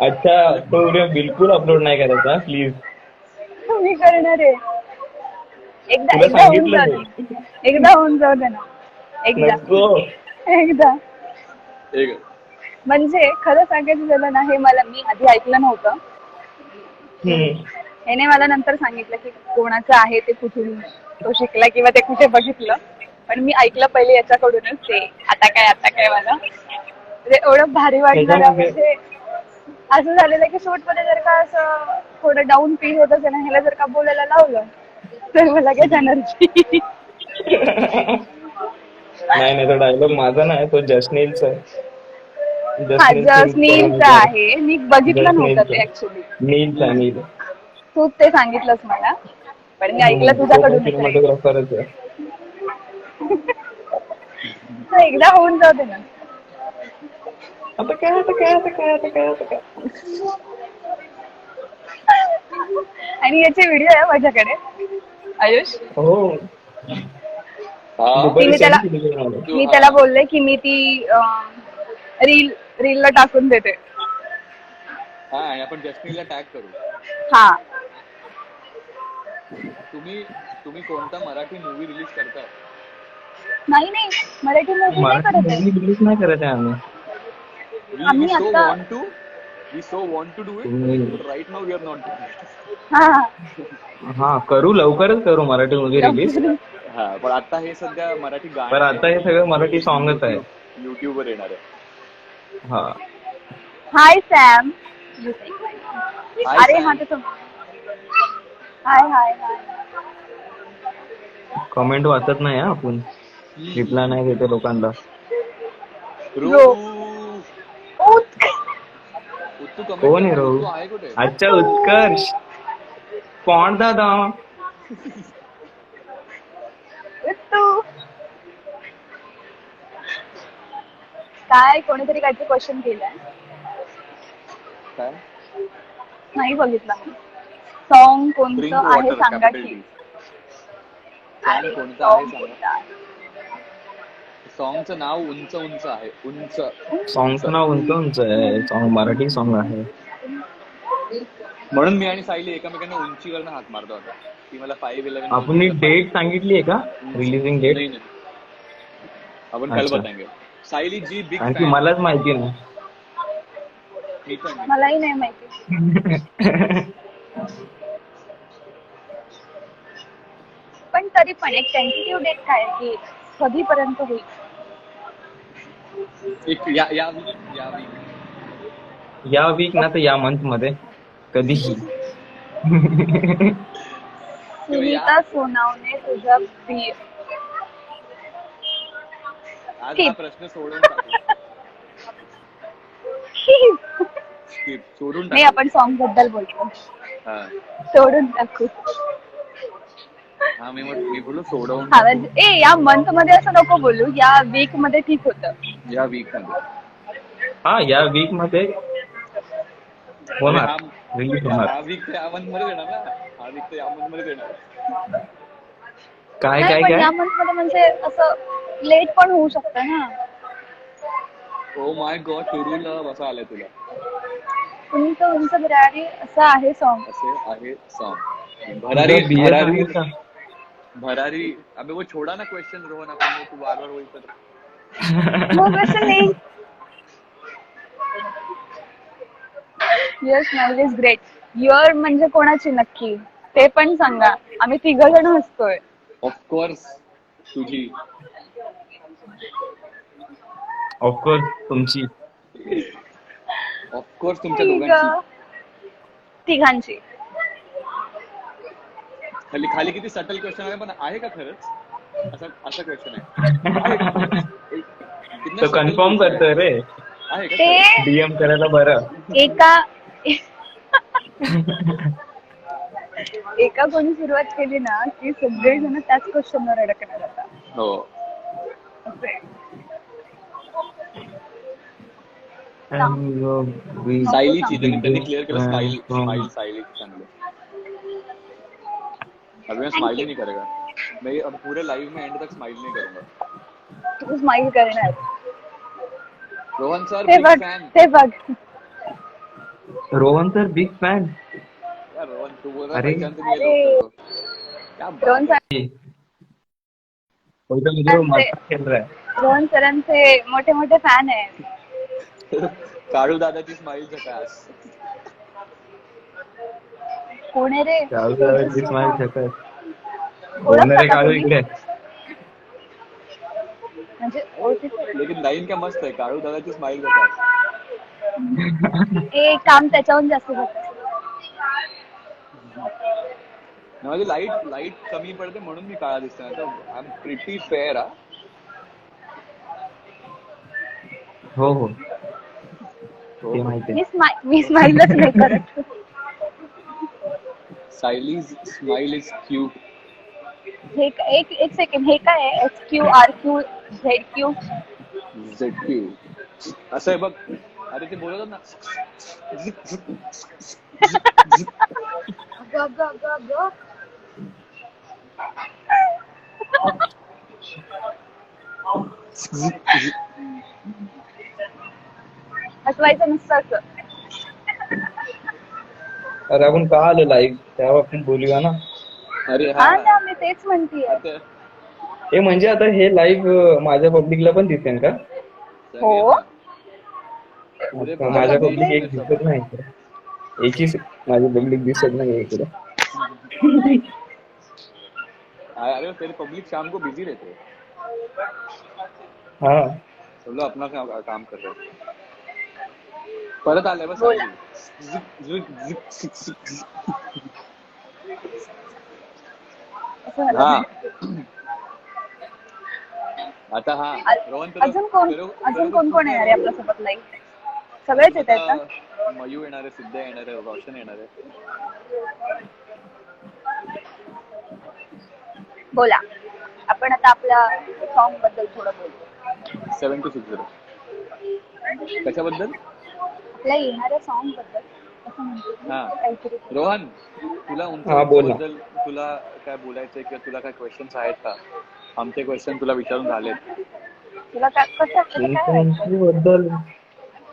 अच्छा, तो उद्या बिलकुल अपलोड नाही करायचा प्लीज. मी करणार आहे. एकदा तुला एकदा होऊन सांगितलं जाऊ मी. दे. एकदा होऊन जाऊ दे ना. एकदा नको. एक म्हणजे खरं सांगायचं झालं ना, हे मी आधी ऐकलं नव्हतं. याने मला नंतर सांगितलं की कोणाचं आहे ते, कुठून तो शिकला किंवा ते कुठे बघितलं. पण मी ऐकलं पहिले याच्याकडूनच ते आता काय मला म्हणजे एवढं भारी वाटणार. म्हणजे असं झालेलं की शूट मध्ये जर का असं थोडं डाऊन फील होत असेल ना, ह्याला जर का बोलायला लावलं तर मला लगेच एनर्जी. नाही तो डायलॉग माझा नाही, तो जसनीलचा आहे. जसनीलचा आहे. मी बघितलं नव्हतं ते ऍक्च्युली. नील. तूच ते सांगितलंस मला, पण मी ऐकलं तुझ्याकडून. सिनेमॅटोग्राफरच आहे. एकदा होऊन जाऊ दे ना. आता काय. आणि याचे व्हिडिओ आहे माझ्याकडे आयुष. हो. मी त्याला बोलले की मी ती रीलला टाकून देते. हा, आणि आपण जस्टिनला टॅग करू. हा, तुम्ही कोणता मराठी मूवी रिलीज करताय? नाही मराठी मूवी नाही करत आहे. रिलीज नाही करत आहे आम्ही. आम्ही आता we so want to do it, but right now we are not doing it. हा करू, लवकरच करू मराठी मूवी रिलीज. हा, पण आता हे सध्या मराठी गाणं, पण आता हे सगळं मराठी सॉंगच आहे. युट्यूब वर येणार आहे. हा. हाय सॅम. अरे Sam. हा तर हाय. कमेंट वाचत नाही हा आपण, रिप्लाय नाही देते लोकांना. कोण आहे रो? अच्छा, उत्कर्ष. कोण दादा? काय कोणीतरी काहीतरी क्वेश्चन केलाय. काय? नाही बघितलं मी. सॉन्ग कोणतं आहे सांगा की. कोणतं आहे सांगा. सॉंगचं नाव उंच आहे. सॉंगचं नाव उंच आहे. सॉंग मराठी सॉंग आहे. म्हणून मी आणि सायली एकमेकांना उंचीवरनं हात मारतो आता. ती मला 5'11". आपण डेट सांगितली आहे का रिलीजिंग डेट? नाही, आपण कल बताएंगे. सायली जी बिग आणखी मलाच माहिती नाही. मलाही नाही माहिती. पण तरी पण एक टेंटेटिव्ह डेट काय की कधीपर्यंत होईल? या वीक ना तर या मंथ मध्ये कधीही. सुनीता सोनावणे तुझा आज हा प्रश्न सोडून नाही, आपण सॉन्ग बद्दल बोलतो. सोडून टाकू. हा, मी बोलू सोडवून. या मंथ मध्ये असं नको बोलू. या वीक मध्ये ठीक होतं. या वीक मध्ये. हा, या वीक मध्ये होणार. रिलीज होणार. हा वीक या मंथ मध्ये देणार ना. हा वीक तर या मंथ मध्ये देणार. काय या मंथ मध्ये म्हणजे असं लेट पण होऊ शकतं ना. ओ माय गॉड, टुरूला बसा आलाय तुला. उंच बिरारी असं आहे सॉन्ग. भरारी. अबे वो छोड़ा ना क्वेश्चन रोहन, आपण तू बार वही पर. वो क्वेश्चन नाही. Your smile is great. Your म्हणजे कोणाची नक्की ते पण सांगा. आम्ही 3 जण हसतोय. ऑफकोर्स तुझी. ऑफकोर्स तुमची. ऑफकोर्स तुमच्या दोघांची. तिघांची. खाली किती सटल क्वेश्चन आहे, पण आहे का खरंच असं क्वेश्चन आहे? तो कन्फर्म करतोय रे. आहे का? ते डीएम करायला बरं. एका एका कोणी सुरुवात केली ना की सगळेजण त्याच क्वेश्चनवर अडकणार आता. हो. असं आहे. सायलीची त्यांनी क्लिअर केलं. स्माइल सायली चांगलं. अभी मैं स्माइल ही नहीं करेगा. मैं अब पूरे लाइव में एंड तक स्माइल नहीं करूंगा. तू स्माइल करणार. रोहन सर ते बिग बघ फॅन. ते बघ. Rohan sir big fan. यार रोहन तू बोल रहा है अरे. पहचान तो नहीं है लोग को. क्या रोहन बात है. मजाक खेळ रहा है. रोहन सरांचे मोठे मोठे फॅन आहे. काळू दादाची स्माइल झकास. कोण आहे रे? स्माइल झकास. ओळखता रे का काळू तुम्ही? इकडे. म्हणजे ओळखीचं. लेकिन लाईन क्या मस्त आहे. काळू दादाची स्माइल झकास. हे काम त्याच्याहून जास्त होतं. माझी लाईट कमी पडते म्हणून मी काळा दिसतो. नाही तर आय एम प्रिटी फेअर. हो हो ते माहिती आहे. मी स्माइलच नाही करत. सायलीज स्माइल इज क्यूट. हे एक सेकंड. हे काय आहे? SQRQ ZQ. ZQ असं आहे बघ. अरे ते बोलत ना. ग. हसवायचं नुसतं असं. अरे आपण का आलो लाईव्ह त्यावर आपण बोलूया ना. अरे हा हा ना मी तेच म्हणतीये. आता हे म्हणजे आता हे लाईव्ह माझ्या पब्लिकला पण दिसेल का? हो. अच्छा, माझ्या पब्लिक एक दिसत नाही इकडे. एकच माझी पब्लिक दिसत नाही इकडे. अरे तेरे पब्लिक शाम को बिजी रहते हैं. हा सब लोग अपना काम कर रहे हैं. परत आले बस. बोला. असं झालं. हा आता हा रोहन अजून कोण येणार आहे आपल्या सोबत लाईव्ह? सगळेच येत आहेत का? मयू येणार आहे, सिद्ध येणार आहे, रोशन येणार आहे. बोला. आपण आता आपल्या सॉन्ग बद्दल थोडं बोलू. 7260 कशाबद्दल? आपल्या येणाऱ्या सॉन्ग बद्दल असं म्हणतो. हा काहीतरी. रोहन तुला हा, बोल ना. बद्दल तुला काय बोलायचंय किंवा तुला काय क्वेश्चन्स आहेत का? आमचे क्वेश्चन तुला विचारून झालेत. तुला काय बद्दल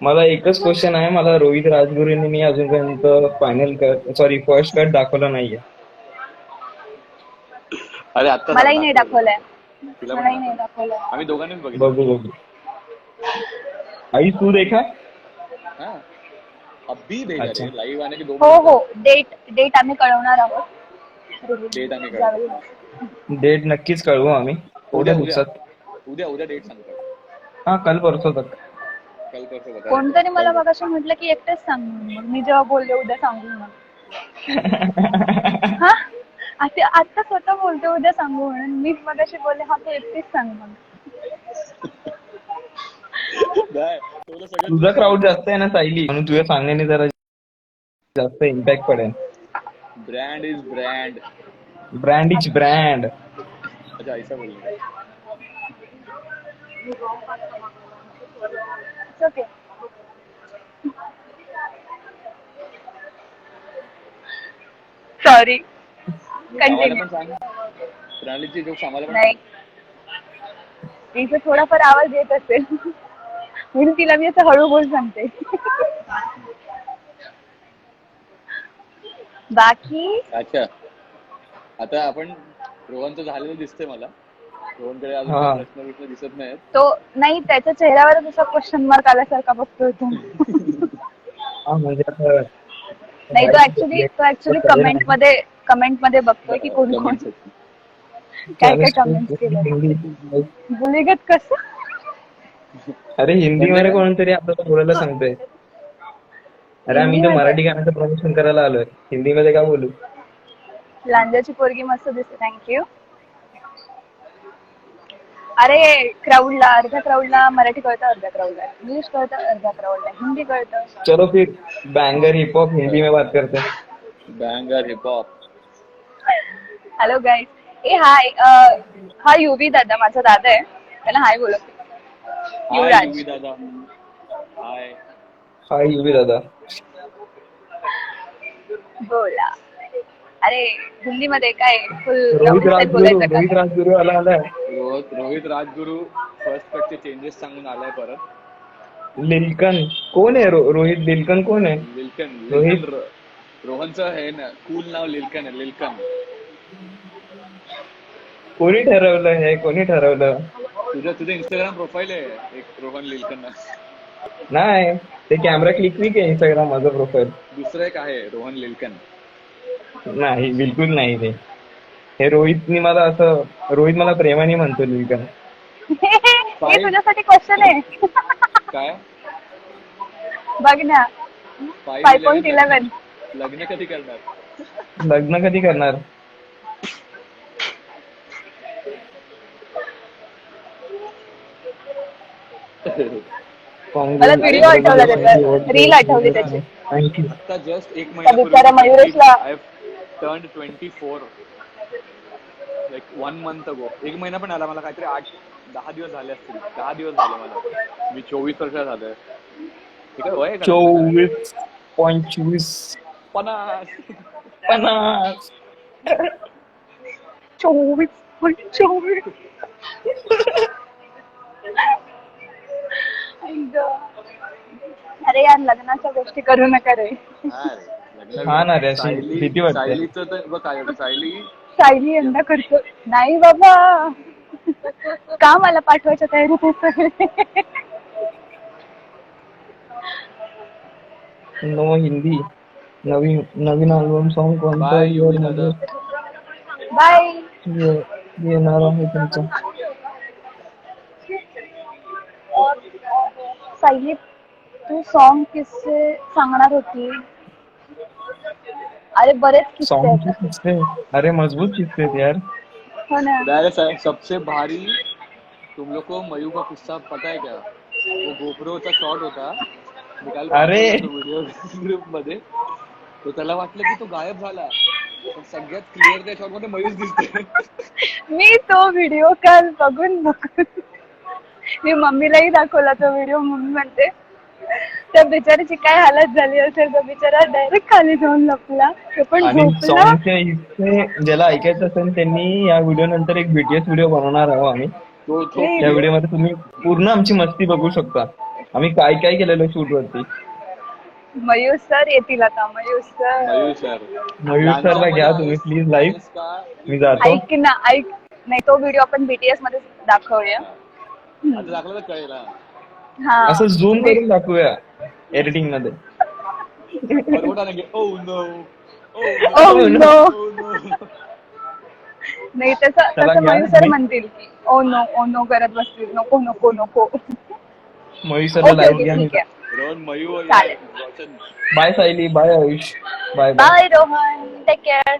मला एकच क्वेश्चन आहे. मला रोहित राजगुरूंनी मी अजूनपर्यंत फर्स्ट कट दाखवला नाहीये. अरे आता मलाही नाही दाखवलंय. तुला मलाही नाही दाखवलंय. आम्ही दोघांनीच बघितलं. बघू. आई तू देखा? हाँ अभी भेजा अच्छा. रे. लाईव्ह आने के 2 हो डेट आम्ही कळवणार आहोत. डेट आम्ही कळवू. डेट नक्कीच कळवू आम्ही थोड्या दिवसात. उद्या डेट सांगतो. हा कल परसों तक. कल परसों बता. कोणतरी मला मगाशी म्हटलं की एकटेच सांग म्हणून. मी जेव्हा बोलले उद्या सांगू म्हणून. हा आता स्वतः बोलते उद्या सांगू म्हणून. मीच मगाशी बोलले हा तू एकटेच सांग म्हणून. तुझा क्राऊड जास्त आहे ना सायली, म्हणून तुझ्या सांगण्याने जरा जास्त इम्पॅक्ट पडेल. Brand is brand. Brand is brand. अच्छा ऐसा बोलूंगा. ओके. सॉरी. कंटिन्यू. प्रणालीची जोक्स आम्हाला पण नाही. तिचा थोडाफार आवाज येत असेल म्हणून तिला मी असं हळू बोल सांगते. बाकी अच्छा आता आपण रोहनचं झालेलं दिसतंय मला. रोहनकडे अजून हा. प्रश्न दिसत नाहीत. तो नाही त्याच्या चेहऱ्यावर असा क्वेश्चन मार्क आल्यासारखा बघतोय तो. हा म्हणजे आता नाही तो ऍक्च्युली कमेंट मध्ये बघतोय की कोण काय कमेंट केलं. बुलिगत कसं. अरे हिंदी मध्ये कोणतरी आपल्याला बोलायला सांगतोय. अरे आम्ही तर मराठी गाण्याचं प्रमोशन करायला आलोय. हिंदी मध्ये का बोलू? लांजाची पोरगी मस्त दिसते. थँक्यू. अरे अर्ध्या क्राऊडला मराठी कळतं, अर्ध्या क्राऊडला इंग्लिश कळतं, अर्ध्या क्राऊडला हिंदी कळतं. चलो फिर बैंगर हिप हॉप हिंदी में बात करते हैं. Banger hip hop. Hello guys. ए हाय, हा युवी दादा, माझा दादा आहे, त्याला हाय बोलत. हाय युवराज. युवी दादा. हाय. हाय युवी दादा. बोला. अरे हिंदीमध्ये काय फुल रोहित राजगुरू बोलायचं रोहित का? राजगुरू आलाय. रोहित राजगुरू फर्स्ट कटचे चेंजेस सांगून आलाय परत. लिलकन कोण आहे? रोहित लिलकन कोण आहे? रोहित रोहनचं आहे ना, कूल नाव लिलकन आहे. लिलकन. कोणी ठरवलं हे? कोणी ठरवलं? तुझं इंस्टाग्राम प्रोफाईल आहे एक रोहन लिलकन. नाही, ते कॅमेरा क्लिक नाही आहे इंस्टाग्राम माझं प्रोफाईल. दुसरं एक आहे रोहन लिलकन. नाही, बिलकुल नाही ते. हे रोहित मला प्रेमाने म्हणतो लिलकन. हे तुझ्यासाठी क्वेश्चन आहे. काय? बघ ना, 5.11. लग्न कधी करणार? लग्न कधी करणार? मला व्हिडिओ आठवला त्याचा, रील आठवली त्याची. थँक्यू. आता जस्ट एक त्या बिचारा महिन्यापूर्वी मयुरेशला I turned 24 like 1 month ago. एक महिना पण आला मला, काहीतरी 8-10 दिवस झाले असतील. 10 दिवस झाले मला. मी 24 वर्ष झालोय. ठीक आहे, वय आहे का? 24.24 50. 24.24. अरे यार, लग्नाच्या गोष्टी करू नका रे. हा ना रे, अशी भीती वाटते. सायलीचं तर बघ काय होतं. सायली यंदा करतो. नाही बाबा, का मला पाठवायच्या तयारीत आहे? नो हिंदी. नवीन अल्बम सॉन्ग कोणता बाय इयर युवी मध्ये दादा. बाय. येणार आहे तुमचा? सायली, तू सॉन्ग किस्से सांगणार होती. अरे बरेच किस्से सॉन्गचे आहेत. किस्से? अरे मजबूत किस्से आहेत यार. हो ना. सबसे भारी तुम लोग को मयू का किस्सा पता है क्या? वो गोप्रोचा शॉट होता. अरे. व्हिडिओ ग्रुप मध्ये, तो त्याला वाटलं की तो गायब झाला, पण सगळ्यात क्लिअर त्या शॉट मध्ये मयूच दिसते. मी तो व्हिडिओ काल बघून मी मम्मीलाही दाखवला तो व्हिडिओ. मम्मी म्हणते त्या बिचारीची काय हालत झाली असेल. तो बिचारा डायरेक्ट खाली जाऊन लपला. तो पण आणि झोपला. सॉन्गचे हिस्से ज्याला ऐकायचं असेल त्यांनी या व्हिडिओ नंतर एक BTS व्हिडिओ बनवणार आहोत आम्ही. त्या व्हिडिओ मध्ये तुम्ही पूर्ण आमची मस्ती बघू शकता. आम्ही काय काय केलेलं शूट वरती. मयूर सर येतील आता. मयूर सरला घ्या तुम्ही प्लीज लाईव्ह. मी जातो. ऐक ना, ऐक. नाही, तो व्हिडिओ आपण BTS मध्ये दाखवूया. आता दाखवलं तर कळेल. हा, असं झूम करून दाखवूया एडिटिंग मध्ये. Oh no. Oh no. नाही, तसं मयूर सर म्हणतील की ओ नो करत बसतील. नको नको नको. मयूर सरला ओके लाईव्ह ओके, घ्या. ठीक आहे. रोहन मयू. चालेल. Bye Sayali, bye Ayush, bye bye. Bye Rohan, take care.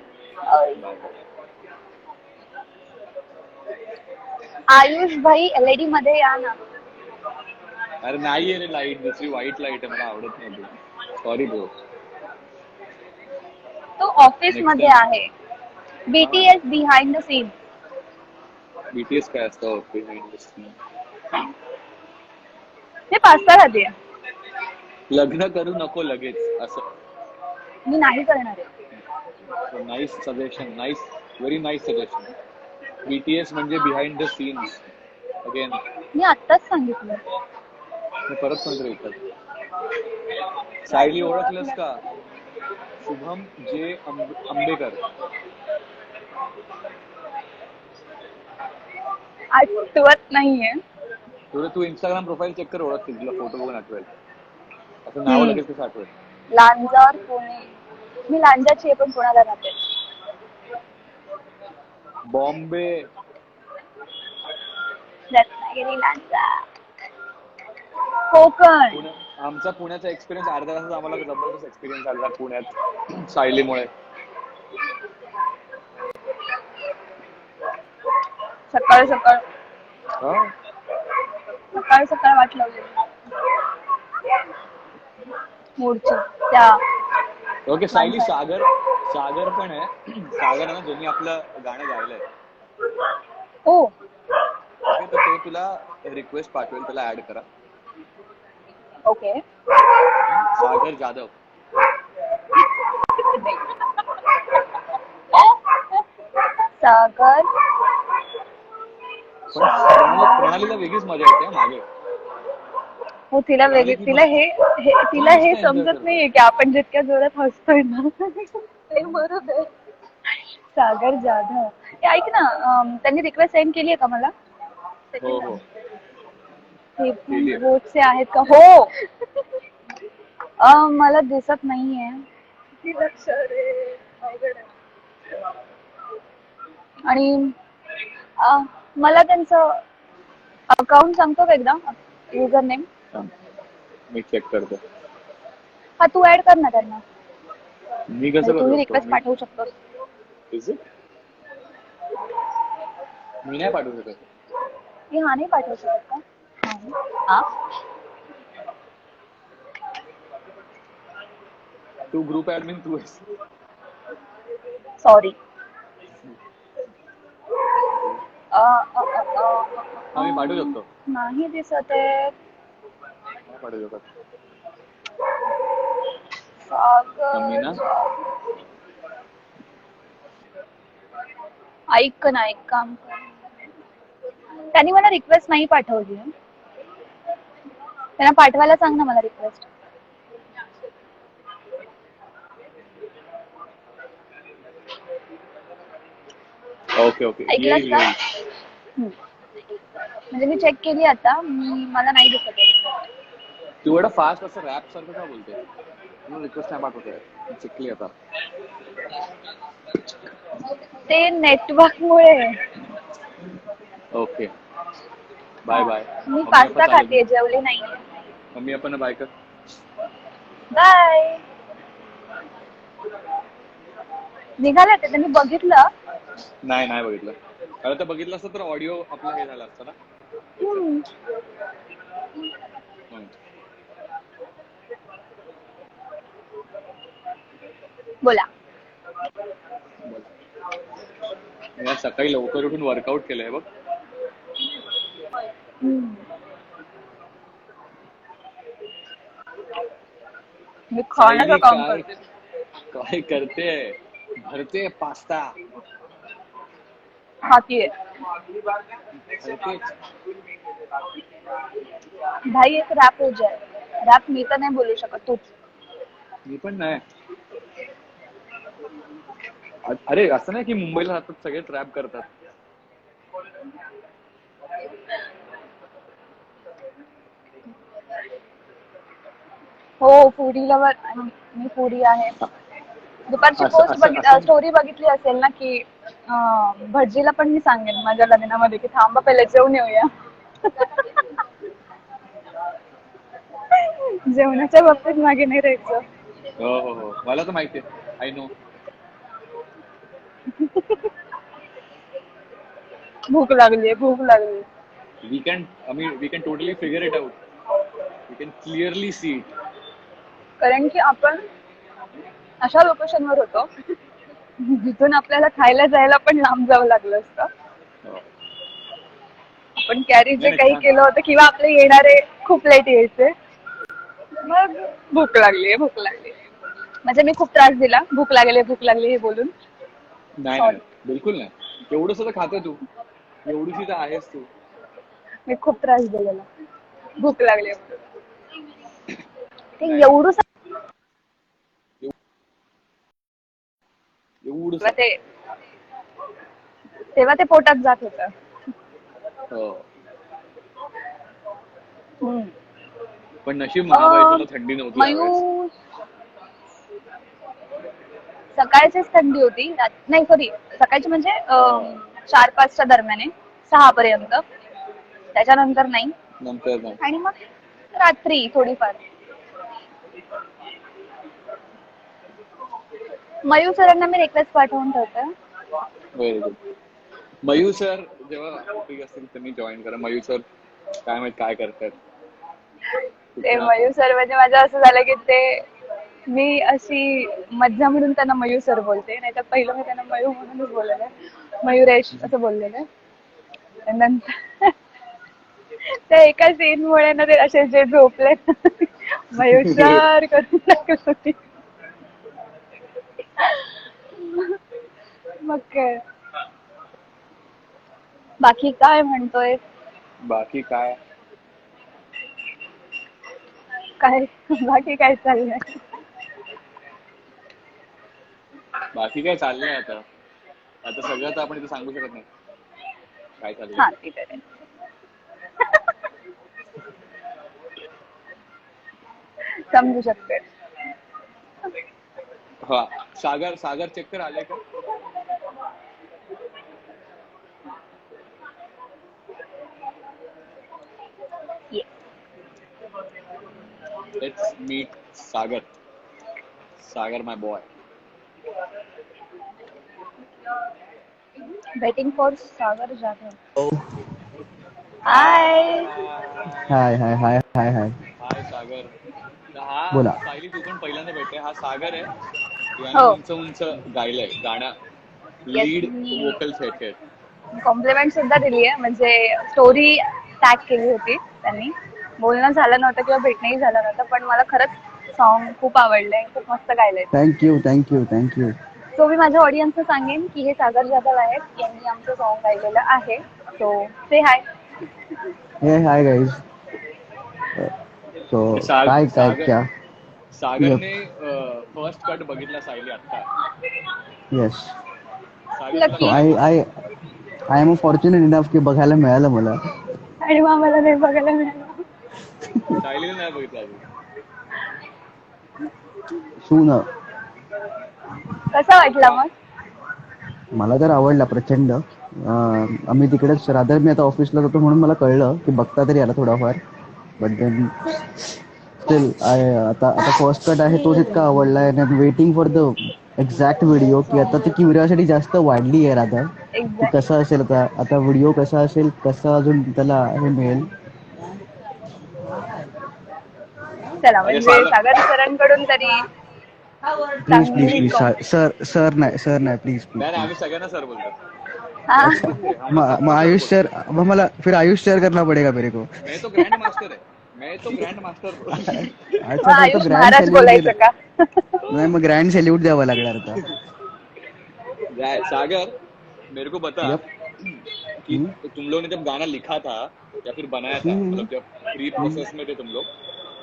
Ayush भाई LED मध्ये या ना. अरे नाही रे, लाईट दुसरी व्हाईट लाईट आहे, मला आवडत नाही. Sorry bro. तो ऑफिस मध्ये आहे. BTS behind the scene. BTS काय असतं बिहाइंड द सीन? हे पास्ता खाते. लग्न करू नको लगेच असं. मी नाही करणार आहे. Nice suggestion. Very nice suggestion. BTS म्हणजे बिहाइंड द सीन्स. अगेन मी आत्ताच सांगितलं. मी परत सांगतो इथं. सायली ओळखलंस का? शुभम जे आंबेकर. आठवत नाहीये. तू इंस्टाग्राम प्रोफाईल चेक कर, ओळखतील. तुला फोटो बघून आठवेल. असं नाव लगेच कसं आठवेल? लांजावर पुणे. मी लांजाची आहे पण पुण्याला राहते. बॉम्बे. रत्नागिरी, लांजा, कोकण. आमचा पुण्याचा एक्सपिरियन्स अर्ध्या तासात आम्हाला जबरदस्त एक्सपिरियन्स आला पुण्यात सायलीमुळे. सकाळ सकाळ हा? सकाळ सकाळ वाट लावली मूडची त्या ओके सायली, माणसाने. सागर पण आहे. सागर आहे ना, ज्यांनी आपलं गाणं गायलंय. हो. ओके, तर तो तुला रिक्वेस्ट पाठवेल, त्याला ऍड करा. ओके. सागर जाधव. सागर पण प्रणालीला वेगळीच मजा येते हा मागे. हो, तिला प्रणाली ती तिला मस्त हे एन्जॉय समजत करते. नाहीये की आपण जितक्या जोरात हसतोय ना ते बरोबर. सागर जाधव, ए, ऐक ना, त्यांनी रिक्वेस्ट सेंड केली आहे का मला? हो हो, ते केली आहे. बोटचे आहेत का? हो. मला दिसत नाहीये. आणि मला त्यांचं अकाउंट सांगतो का एकदा, युजर नेम? मी चेक करतो. हा, तू ऍड कर ना त्यांना. मी कसं तूही करू रिक्वेस्ट शकतो? पाठवू शकतोस. मी नाही पाठवू शकत. मी हा नाही पाठवू शकत का? नाही. हा, तू ग्रुप ऍडमिन तू आहेस. सॉरी. हा, मी पाठवू शकतो. नाही दिसत आहे. नाही पाठवू शकत. मी ना ऐक ना, एक काम कर. त्यांनी मला रिक्वेस्ट नाही पाठवली. त्यांना पाठवायला सांग ना मला रिक्वेस्ट. ओके ओके, ऐकलंस येईल का? येईल. म्हणजे मी चेक केली आता, मला नाही दिसत आहे. तू एवढा फास्ट असं रॅप सारखं का बोलते? तुला रिक्वेस्ट नाही पाठवते. शिकली आता. ते नेटवर्क मुळे. Okay, bye bye. मी पास्ता खाते, जेवले नाहीये. मम्मी आपण बाय कर. बाय. निघाले ते, त्यांनी बघितलं. नाही बघितलं. अरे तर बघितलं असतं तर ऑडिओ आपला हे झाला असतं ना. बोला. मी आज सकाळी लवकर उठून वर्कआउट केलंय बघ. मी खाण्याचं काम करते. काय करते? भरते पास्ता. खातीये. भाई एक रॅप हो जाए. रॅप मी तर नाही बोलू शकत, तूच. मी पण नाही. अरे असं नाही की मुंबईला राहतात सगळे ट्रॅप करतात. हो, फूडी लवर. मी फूडी आहे. दुपारची स्टोरी बघितली असेल ना की भटजीला पण मी सांगेन माझ्या लग्नामध्ये की थांबा पहिले जेवून येऊया. जेवणाच्या बाबतीत मागे नाही राहायचं. हो, मला तर माहितीये. I know. भूक लागली. We can totally figure it out. We can clearly see it. कारण की आपण अशा लोकेशनवर होतो जिथून आपल्याला खायला जायला पण लांब जावं लागलं असतं. आपण कॅरी जे काही केलं होतं किंवा आपले येणारे खूप लेट यायचे. मग भूक लागली. म्हणजे मी खूप त्रास दिला भूक लागली हे बोलून. नाही, बिलकुल नाही. एवढं सुद्धा खाते तू. एवढीशी तर आहेस तू. मी खूप त्रास दिलेला भूक लागली ते एवढं तेव्हा ते पोटात जात होतं. पण नशीब महाबळेश्वरला थंडी नव्हती. मयूर, सकाळचीच थंडी होती. नाही सॉरी, सकाळची म्हणजे 4-5च्या दरम्यान 6 पर्यंत. त्याच्यानंतर नाही. आणि मग रात्री थोडीफार. मयूर सरांना मी रिक्वेस्ट पाठवून ठेवते. Very good. मयूर सर जेव्हा फ्री असतील त्यांनी जॉईन करा. मयूर सर काय माहित काय करतात. ते मयूर सर म्हणजे माझं असं झालं की ते मी अशी मज्जा म्हणून त्यांना मयूर सर बोलते, नाही तर पहिलं मी त्यांना मयूर म्हणूनच बोललेलं आहे, मयुरेश असं बोललेलं आहे. नंतर त्या एका सीन मुळे ना ते असे जे झोपले मयूर सर करून टाकत होती. मग काय बाकी काय म्हणतोय? बाकी काय काय बाकी काय चाललंय? बाकी काय चाललंय आता. आता सगळं तर आपण इथे सांगू शकत नाही काय चाललंय. हा ठीक आहे. समजू शकते. हा सागर सागर चेक कर आले का. Yes. Let's meet Sagar. Sagar my boy. Waiting for Sagar Jadhav. Hi. Hi hi hi hi hi hi Sagar. हा बोला. सायली तू पण पहिल्यांदा भेटते. हा सागर आहे. याने हो. उंच उंच गायलंय गाणं. Yes, लीड मी वोकल्स आहेत हे. कॉम्प्लिमेंट सुद्धा दिली आहे, म्हणजे स्टोरी टॅग केली होती त्यांनी. बोलणं झालं नव्हतं किंवा भेटणंही झालं नव्हतं, पण मला खरंच सॉन्ग खूप आवडलंय, खूप मस्त गायलंय. Thank you thank you thank you. सो मी माझ्या ऑडियन्सला सांगेन की हे सागर जाधव आहेत, यांनी आमचं सॉन्ग गायलेलं आहे. सो से हाय. हे हाय गाईज. सो काय काय क्या. सागरने फर्स्ट कट बघितला सायली आता. येस. सायली तुला सो लकी. काय आय बोलते. I I am fortunate enough की बघायला मिळालं मला. आणि मग मला नाही बघायला मिळालं. सायलीने नाही बघितलं अजून. सून. कसा वाटला मग? मला तर आवडला प्रचंड. आम्ही तिकडेच रादर मी आता ऑफिसला जातो म्हणून मला कळलं की बघता तरी आला थोडाफार. बट देन स्टील आता आता फर्स्ट कट आहे तोच इतका आवडला आहे. आणि waiting for the exact video की आता ती क्युरिओसिटी जास्त वाढली आहे रादर की एक्झॅक्ट. कसं असेल आता आता व्हिडिओ कसा असेल कसं अजून त्याला हे मिळेल. चला अरे म्हणजे सागर सरांकडून तरी प्लीज प्लीज चांगली प्लीज सर नाही प्लीज प्लीज नाही आम्ही प्लीज. सगळ्यांना सर बोलतो. हा. मैं आयुष सर अब मला फिर आयुष शेयर करना पड़ेगा मेरे को. मैं तो ग्रैंड मास्टर है. मैं तो ग्रैंड मास्टर. अच्छा मग तर तो आयुष ग्रँड महाराज सॅल्यूट बोलायचं का? नाही मग ग्रँड सॅल्यूट द्यावा लागणार आता. सागर मेरे को बता यप. कि तुम लोग ने जब गाना लिखा था या फिर बनाया था, मतलब जब प्री प्रोसेस में थे तुम लोग,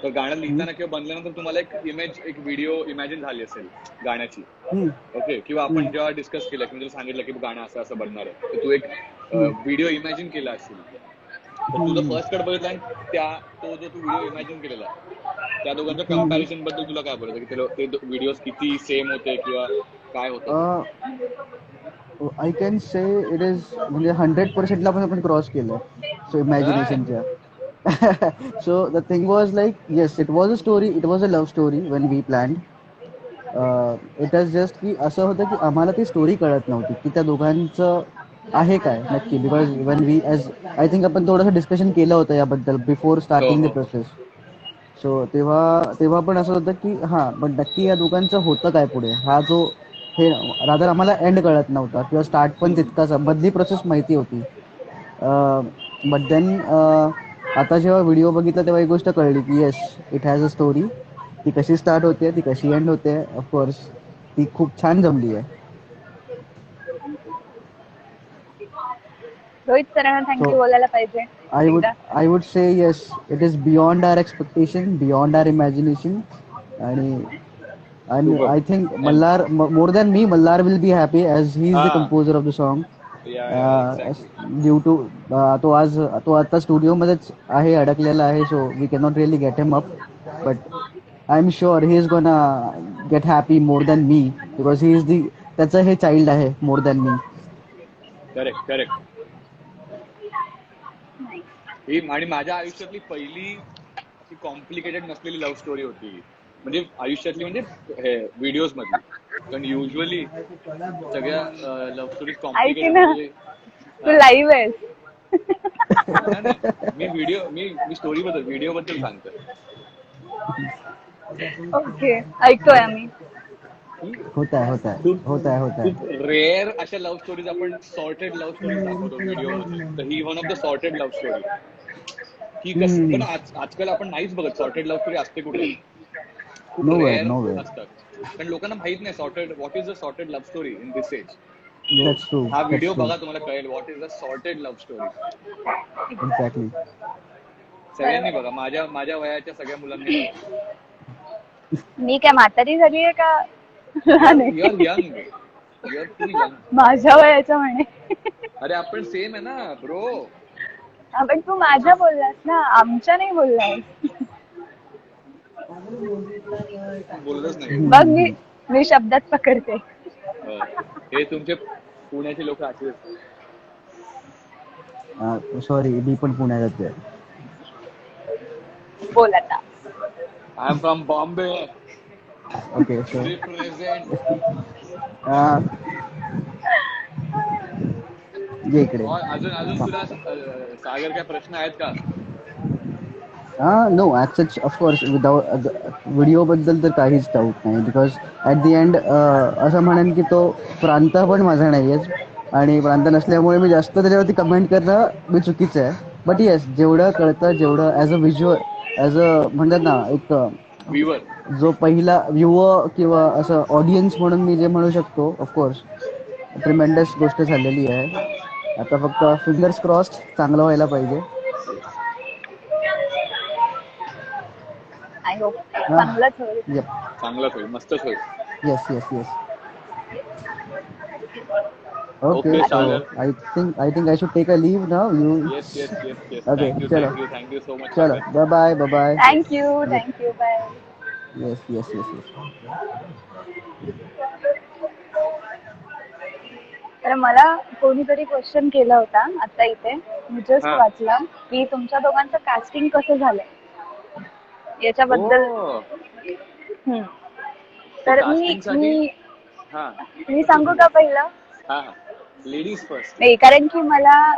तर गाणं लिहिताना किंवा बनल्यानंतर तुम्हाला एक व्हिडिओ इमॅजिन झाली असेल गाण्याची. ओके. किंवा आपण जेव्हा डिस्कस केलं की मी तुला सांगितलं की गाणं असं असं बनणार आहे, तर तू एक व्हिडिओ इमॅजिन केला असेल. तर तुझं फर्स्ट कट बघितला आणि तो जो तू व्हिडिओ इमॅजिन केलेला त्या दोघांच्या कम्पॅरिझन बद्दल तुला काय बोलायचं की ते व्हिडिओ किती सेम होते किंवा काय होतं. I can say it is म्हणजे 100%ला पण आपण क्रॉस केलं. सो इमॅजिनेशनच्या. So the thing was like yes it was a story. It was a love story when we planned. It is just की असं होतं की आम्हाला ती स्टोरी कळत नव्हती की त्या दोघांचं आहे काय नक्की. Because when we age I think आपण थोडंसं डिस्कशन केलं होतं याबद्दल बिफोर हो स्टार्टिंग द हो हो. प्रोसेस. सो तेव्हा पण असं होतं की हां पण नक्की या दोघांचं होतं काय पुढे हा जो हे रादर आम्हाला एंड कळत नव्हता किंवा स्टार्ट पण तितकाच मधली प्रोसेस माहिती होती. बट देन आता जेव्हा व्हिडिओ बघितला तेव्हा एक गोष्ट कळली की yes it has a story. ती कशी स्टार्ट होते ती कशी एंड होते ऑफकोर्स ती खूप छान जमली आहे. रोहित सरांना सो थँक्यू बोलायला पाहिजे एकदा. I would say yes, it is beyond our expectation, beyond our imagination, and Superb. I think And more than me, Mallar will be happy as he is the हा composer of the song. Yeah exactly. Due to तो आता studio मध्येच आहे अडकलेला आहे so we cannot really get him up but I am sure he is gonna get happy more than me because he is त्याचं हे child आहे more than me. Correct correct. ही आणि माझ्या आयुष्यातली पहिली अशी कॉम्प्लिकेटेड नसलेली लव्ह स्टोरी होती. म्हणजे आयुष्यातली म्हणजे हे व्हिडिओज मधली. कारण युजली सगळ्या लव्ह स्टोरीज ऐक कॉम्प्लिकेटेड ना. म्हणजे तू लाईव्ह आहेस. नाही, नाही. मी स्टोरी बद्दल व्हिडिओ बद्दल सांगतोय. ओके, ऐकतोय आम्ही. होता है होता है होता है होता है. खूप रेअर अशा लव्ह स्टोरीज आपण सॉर्टेड लव्ह स्टोरीज दाखवतो व्हिडिओमध्ये. तर ही one of the sorted love story. की पण आजकाल आपण नाहीच बघत सॉर्टेड लव्ह स्टोरी असते कुठे. खूप Nowhere, रेअर nowhere. असतात. पण लोकांना माहित नाही sorted what is a sorted love story in this age. That's true. हा That's व्हिडिओ true. बघा तुम्हाला कळेल what is a sorted love story. Exactly. सगळ्यांनी बघा, माझ्या वयाच्या सगळ्या मुलांनी बघा. मी काय म्हातारी झालीये का? लहान आहे? You're young, you're too young. माझ्या वयाचं म्हणे. अरे आपण सेम आहे ना ब्रो. पण तू माझ्या बोललास ना, आमच्या नाही बोललास. बोललोच नाही. बघ मी शब्दात पकडते. हे तुमचे पुण्याचे लोक असे असतात. सॉरी, मी पण पुण्यात येते. बोल आता. I am from Bombay. Okay, so represent. ये इकडे. अजून तुला सागर काय प्रश्न आहेत का? No as such of course without video बद्दल तर काहीच डाऊट नाही. बिकॉज ॲट दी एंड असं म्हणेन की तो प्रांत पण माझा नाही आहे आणि प्रांत नसल्यामुळे मी जास्त त्याच्यावरती कमेंट करणं मी चुकीचं आहे. बट येस, जेवढं कळतं, जेवढं as a visual, as a म्हणतात ना एक व्ह्यूअर. जो पहिला व्ह्युअर किंवा असं ऑडियन्स म्हणून मी जे म्हणू शकतो, ऑफकोर्स ट्रिमेंडस गोष्ट झालेली आहे. आता फक्त फिंगर्स क्रॉस्ड चांगलं व्हायला पाहिजे. आय होप चांगलंच होईल. येप. चांगलाच होईल, मस्तच होईल. Yes yes yes. Okay, Okay, so Sagar. I think I should take a leave now. You Yes. Okay, chalo. Thank you so much, Chalo. Sagar. Bye bye. Thank you bye. Yes. तर मला कोणीतरी question केला होता आता इथे, मी just हा. वाचला की तुमच्या दोघांचं कास्टिंग कसं झालंय याच्याबद्दल. Oh, तर casting साठी? हा मी सांगू का पहिलं? हा लेडीज फर्स्ट. नाही, कारण की मला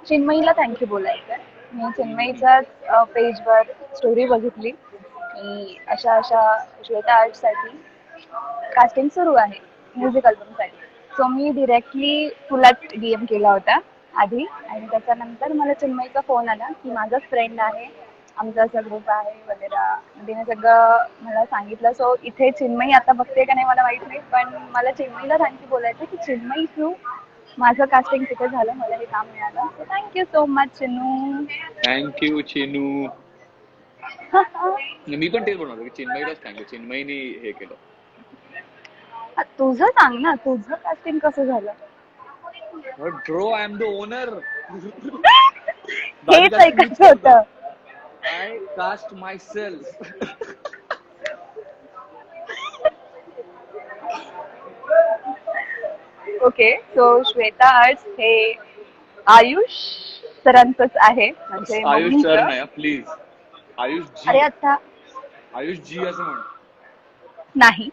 चिन्मयीला थँक्यू बोलायचं. मी चिन्मयीच्याच पेजवर स्टोरी बघितली की अशा श्वेता आर्टसाठी कास्टिंग सुरू आहे म्युझिक अल्बमसाठी. सो मी डिरेक्टली तुला DM केला होता आधी, आणि त्याच्यानंतर मला चिन्मयीचा फोन आला की माझा फ्रेंड आहे, आमचा असा ग्रुप आहे वगैरे. तिने सगळं मला सांगितलं. सो इथे चिन्मयी आता बघते का नाही मला माहित नाही, पण मला चिन्मयीला थँक्यू बोलायचं की चिन्मयी थ्रू माझं कास्टिंग तिथे झालं, मला हे काम मिळालं. So thank you so much Chinu. Thank you Chinu. मी पण तेच बोलणार की चिन्मयीलाच थँक्यू. चिन्मयीने हे केलं. तुझं सांग ना, तुझं कास्टिंग कसं झालं? Bro, I am the owner. हेच ऐकायचं होतं. I cast myself. Okay, so Shweta arts हे आयुष सरांचंच आहे, म्हणजे आयुष सर मम्मीचं. नाही प्लीज. आयुष जी. अरे आता आयुष जी असं म्हण. नाही,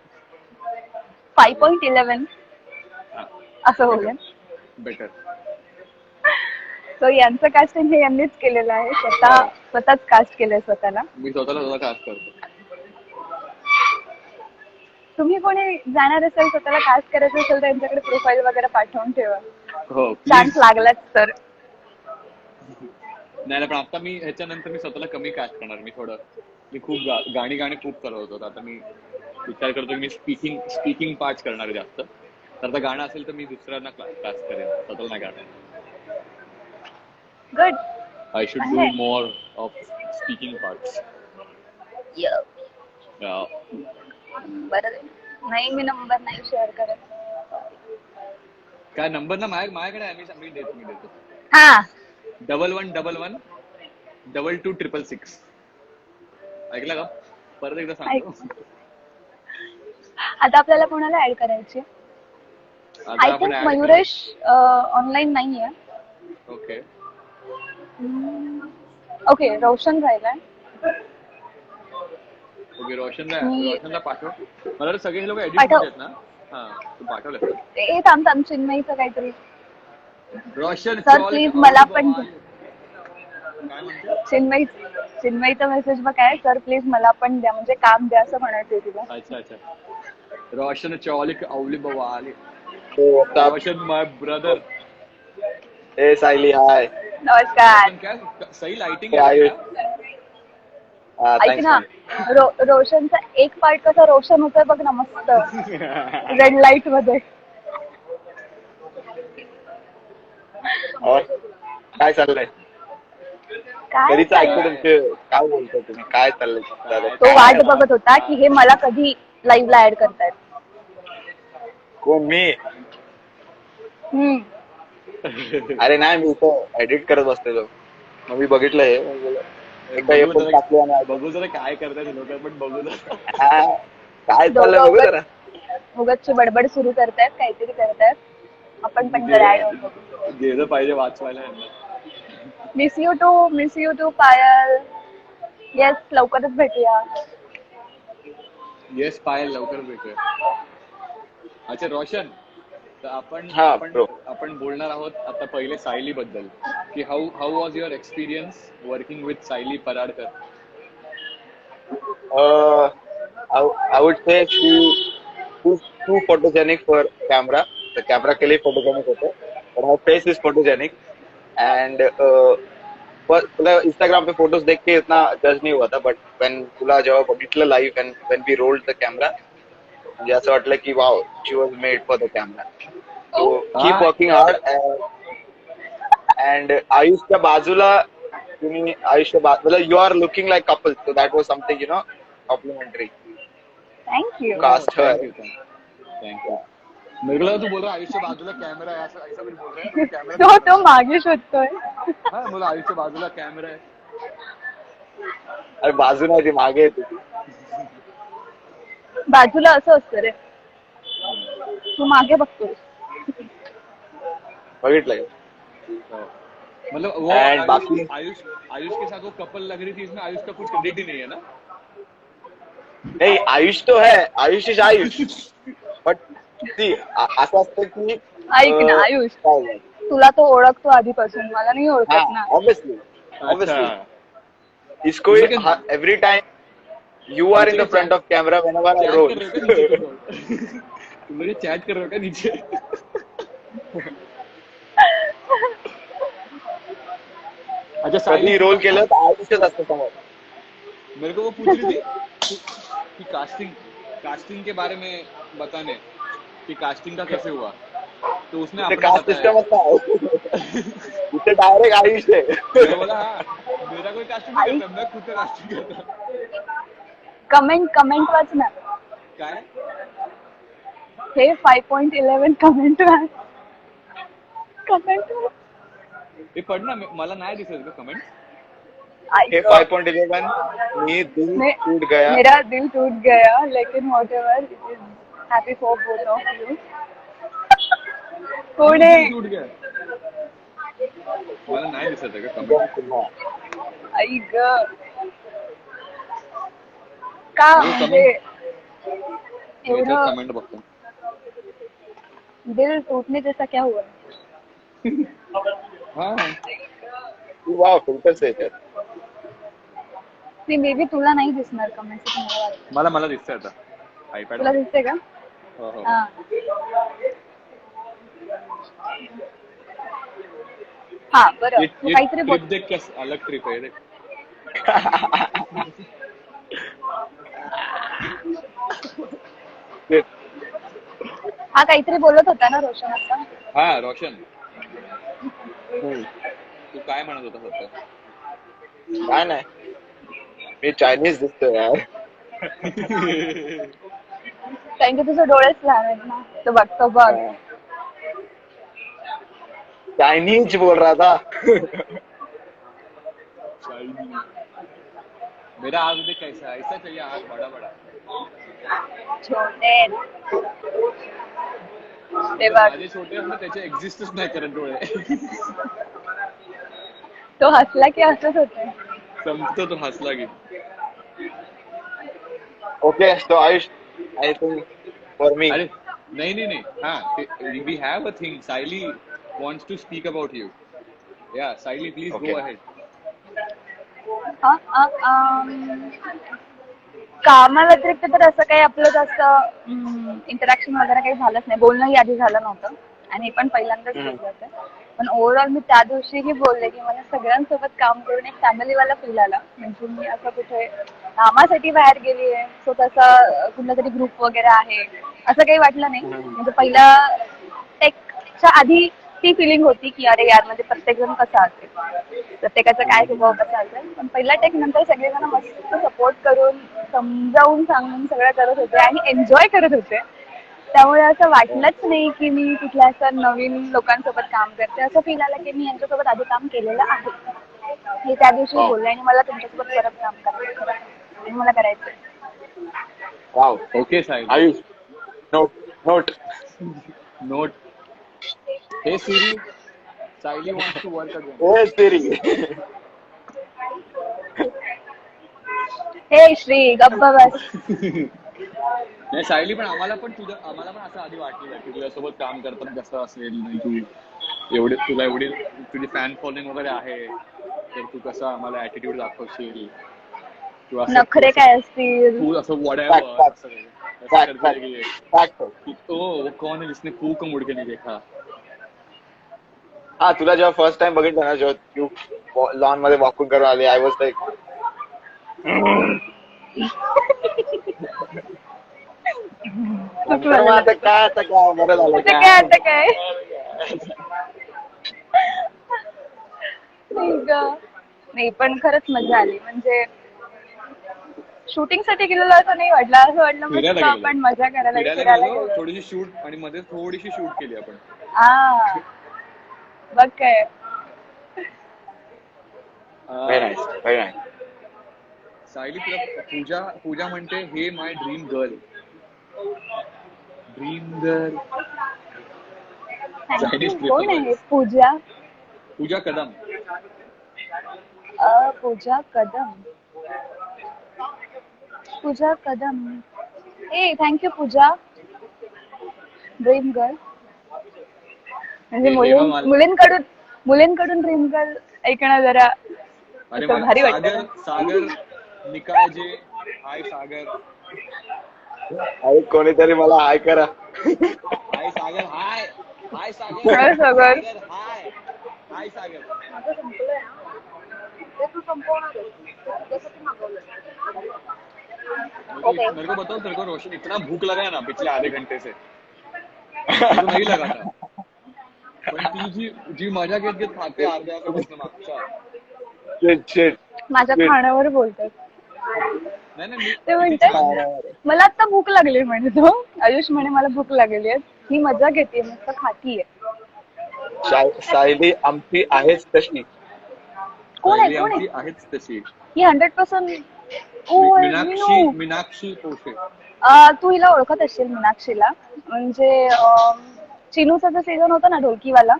5.11 असं बोलेन. बेटर. सो यांचं कास्टिंग हे यांनीच केलेलं आहे, स्वतःच कास्ट केलंय स्वतःला. मी स्वतःला कास्ट करतो. तुम्ही कोणी जाणार असेल, स्वतःला कास्ट करायचं असेल, तर त्यांच्याकडे प्रोफाईल वगैरे पाठवून ठेवा. हो चान्स लागलाच तर. नाही, पण आता मी ह्याच्यानंतर मी स्वतःला कमी कास्ट करणार. मी खूप गाणी खूप करत होतो. आता मी विचार करतो की मी स्पीकिंग पार्ट करणार जास्त. तर आता गाणं असेल तर मी दुसऱ्यांना कास्ट करेन, स्वतःला नाही करणार. Good. I should do more of speaking parts. बरं, नाही मी नंबर नाही शेअर करत. काय नंबर ना माझ्याकडे आहे. मी देतो. हा, 1111122266. ऐकलं का? परत एकदा सांगतो. आता आपल्याला कोणाला ऍड करायची? आय थिंक मयुरेश ऑनलाईन नाहीये. ओके, रोशन राहिलाय. ओके, रोशनला पाठव. मला तर सगळे हे लोक एडिट आहेत ना. हा, तू पाठवलं. थांब चिन्मयीचं काहीतरी. रोशन सर प्लीज मला पण काय म्हणते? चिन्मयीचा मेसेज बघ काय, सर प्लीज मला पण द्या, म्हणजे काम द्या असं म्हणायचंय तिला. अच्छा अच्छा. रोशन चौलिक अवली बवाली. What's up? रोशन माय ब्रदर. Hey सायली, हाय. नमस्कार. काय सही लाइटिंग Hey, आहे आयुष. का? ऐक Thanks ना, man. रोशनचा एक पार्ट कसा रोशन होतोय बघ ना मस्त रेड लाईट मध्ये. और काय चाललंय? काय घरीच ऐकतो चाललंय? तुमचे, काय बोलता तुम्ही, काय चाललंय दादा? तो वाट बघत होता की हे मला कधी लाईव्ह ला ऍड करतायत. कोण, मी? हम्म. अरे नाही, मी इथं एडिट करत बसलेलो, मग मी बघितलं हे, मग बोललो, एका बघू एअरपोर्ट जरा टाकलो आणि बघू जरा काय करतायत लोक, पण बघू जरा. हा, काय चाललंय बघू जरा. उगाचची बडबड सुरू करतायत, काहीतरी करतायत. आपण पण जरा ऍड होतो. गेलं पाहिजे वाचवायला यांना. Miss you too Payal. Yes, लवकरच भेटूया. येस पायल, लवकर भेटूया. अच्छा रोशन, तर हा, आपण bro. आपण बोलणार आहोत आता पहिले सायली बद्दल, की how was your experience working with Sayali Paradkar. I would say she's too photogenic for camera. The camera के लिए photogenic होते, but her face is photogenic. And तुला Instagram पे फोटोज देख के इतना जज नहीं हुआ था, but when तुला जेव्हा बघितलं live and when we rolled the camera, म्हणजे असं वाटलं की wow, she was made for the camera. So keep working hard. And आयुषच्या बाजूला तुम्ही, मतलब you are looking like couple, so that was something, complimentary. Thank you. Cast her. Thank you. मेरे को लगा तू बोल रहा है आयुष्य बाजूला कॅमेरा आहे, असं ऐसा कुछ बोल रहा है कॅमेरा. तो मागे शोधतोय. हा, मला आयुष्य बाजूला कॅमेरा आहे. अरे बाजू नाही, ती मागे येते ती. बाजूला असं असतं रे, तू मागे बघतोय. बघितलंय. मतलब वो And बाकी- आयुष के साथ वो कपल लग रही थी, इसमें आयुष का कुछ क्रेडिट ही नहीं है ना. नाही, आयुष तो है, आयुष इज आयुष, बट ती असं असतं की ऐक ना आयुष, काय, तुला तो ओळखतो आधीपासून, मला नाही ओळखत ना. ऑब्विसली इसको every time you are in the front of camera whenever I roll. तुम मुझे चैट कर रहे हो क्या नीचे. अच्छा कधी रोल केलं तर आयुष्यच असतं समोर. मेरे को वो पूछ रही थी कि कास्टिंग के बारे में बताने, कि कास्टिंग का कैसे हुआ, तो उसने इथे अपना कास्ट बताया. सिस्टम असतं, इथे डायरेक्ट आयुष आहे. मैंने बोला हाँ, मेरा कोई कास्टिंग नहीं करता, मैं खुद का कास्टिंग करता. कमेंट वाच ना, काय हे 5.11 कमेंट वाच. कमेंट वाच. हे पढ़ ना, मला नाही दिसत का कमेंट. हे 5.11 मी दिल टूट गया. मेरा दिल टूट गया, लेकिन whatever, it is happy for both of you. पुढे टूट गया. मला नाही दिसत आहे का कमेंट. ऐक का, म्हणजे एवढं कमेंट बघतो. दिल टूटने जैसा क्या हुआ. हा, वाव, फिल्टर्स याच्यात. ते मे बी तुला नाही दिसणार कमेंट. मला दिसतंय आता आयपॅड. तुला दिसते का. हो हो. हा हा, बरं, ये तू काहीतरी बोल. ट्रिप देख, क्या अलग ट्रिप है देख. हा काहीतरी बोलत होता ना रोशन आता. हा रोशन, तू काय म्हणत होता आता. काय नाही, मी चायनीज दिसतोय यार. कारण की तुझे डोळेच लहान आहेत ना, तो बघतो बघ. चायनीज बोल रहा था. मेरा आग देख कैसा, ऐसा चाहिए आग, बड़ा बड़ा. छोटे ते बघ, माझे छोटे असतात, त्याचे एक्झिस्टच नाही करत डोळे. तो हसला की हसत होते. संपतो तो हसला की. Okay, so Ayush, I think for me. अरे नहीं, हाँ, we have a thing. Sayali wants to speak about you. Yeah, Saili, please Okay. go ahead. कामाव्यतिरिक्त तर असं काही आपलं जास्त इंटरॅक्शन वगैरे काही झालंच नाही. बोलणंही आधी झालं नव्हतं आणि हे पण पहिल्यांदाच बोललं होतं. पण ओव्हरऑल मी त्या दिवशीही बोलले की मला सगळ्यांसोबत काम करून एक फॅमिलीवाला फील आला. म्हणजे मी असं कुठे कामासाठी बाहेर गेली आहे, सो तसं कुठला तरी ग्रुप वगैरे आहे असं काही वाटलं नाही. म्हणजे पहिला टेकच्या आधी ती फिलिंग होती की अरे यार म्हणजे प्रत्येक जण कसा असेल, प्रत्येकाचा काय स्वभाव कसा असेल. पण पहिला टेक नंतर सगळेजण मस्त सपोर्ट करून समजावून सांगून सगळं करत होते आणि एन्जॉय करत होते. त्यामुळे असं वाटलंच नाही की मी कुठल्या असं नवीन लोकांसोबत काम करते. असं फील आलं की मी यांच्यासोबत आधी काम केलेलं आहे. हे त्या दिवशी बोलले आणि मला तुमच्यासोबत परत काम करायचं आणि मला करायचं. Wow. Okay, Saili. Ayush note Note. Hey Siri, Saili wants to work again. ओ तेरी. हे श्री गप्प बस. नाही सायली, पण आम्हाला पण असं आधी वाटलेलं की तुझ्यासोबत काम करताना कसं असेल, नाही तू तुला एवढी तुझी फॅन फॉलोइंग वगैरे आहे, तर तू कसं आम्हाला ऍटिट्यूड दाखवशील किंवा नखरे काय असतील. तू असं Fact. वो कौन है जिसने पू को मुड़ के नहीं देखा. हा, तुला जेव्हा फर्स्ट टाइम बघितलं ना, जेव्हा तू लॉन मध्ये वॉकिंग करून आली, आय वॉज लाईक आता काय बरं झालं आता काय नाही, पण खरंच मजा आली. म्हणजे शूटिंग साठी गेलेलो असं नाही वाटलं, असं वाटलं मस्त आपण मजा करायला फिरायला गेलो. थोडीशी शूट आणि मध्ये थोडीशी शूट केली आपण. बघ काय. Very nice. सायली, तुला पूजा म्हणते हे माय ड्रीम गर्ल. कोण आहे पूजा? पूजा कदम. पूजा कदम. ए थँक्यू पूजा. ड्रीम गर्ल म्हणजे मुलींकडून ड्रीम गर्ल ऐकणं जरा भारी वाटतं. सागर निकाळजे. हाय सागर. अरे कोणीतरी मला हाय करा. हाय सागर. हाय सागर. हाय सागर. हाय सागर. मेरे को बताओ, तेरे को रोशन इतना भूख लगा है ना पिछले आधे घंटे से. नहीं लगा था, पण ती जी मजा घेत खाते अर्ध्या मागच्या. माझ्या खाण्यावर बोलतात. नाही ते म्हणतात मला आता भूक लागली म्हणे. तो आयुष म्हणे मला भूक लागली आहे, ही मजा घेते, मस्त खातीये. सायली आमची आहेच तशी. कोण आहेच तशी. ही 100%. मीनाक्षी पोशे. तू हिला ओळखत असशील मीनाक्षीला. म्हणजे चिनूचा जो सीझन होता ना ढोलकीवाला,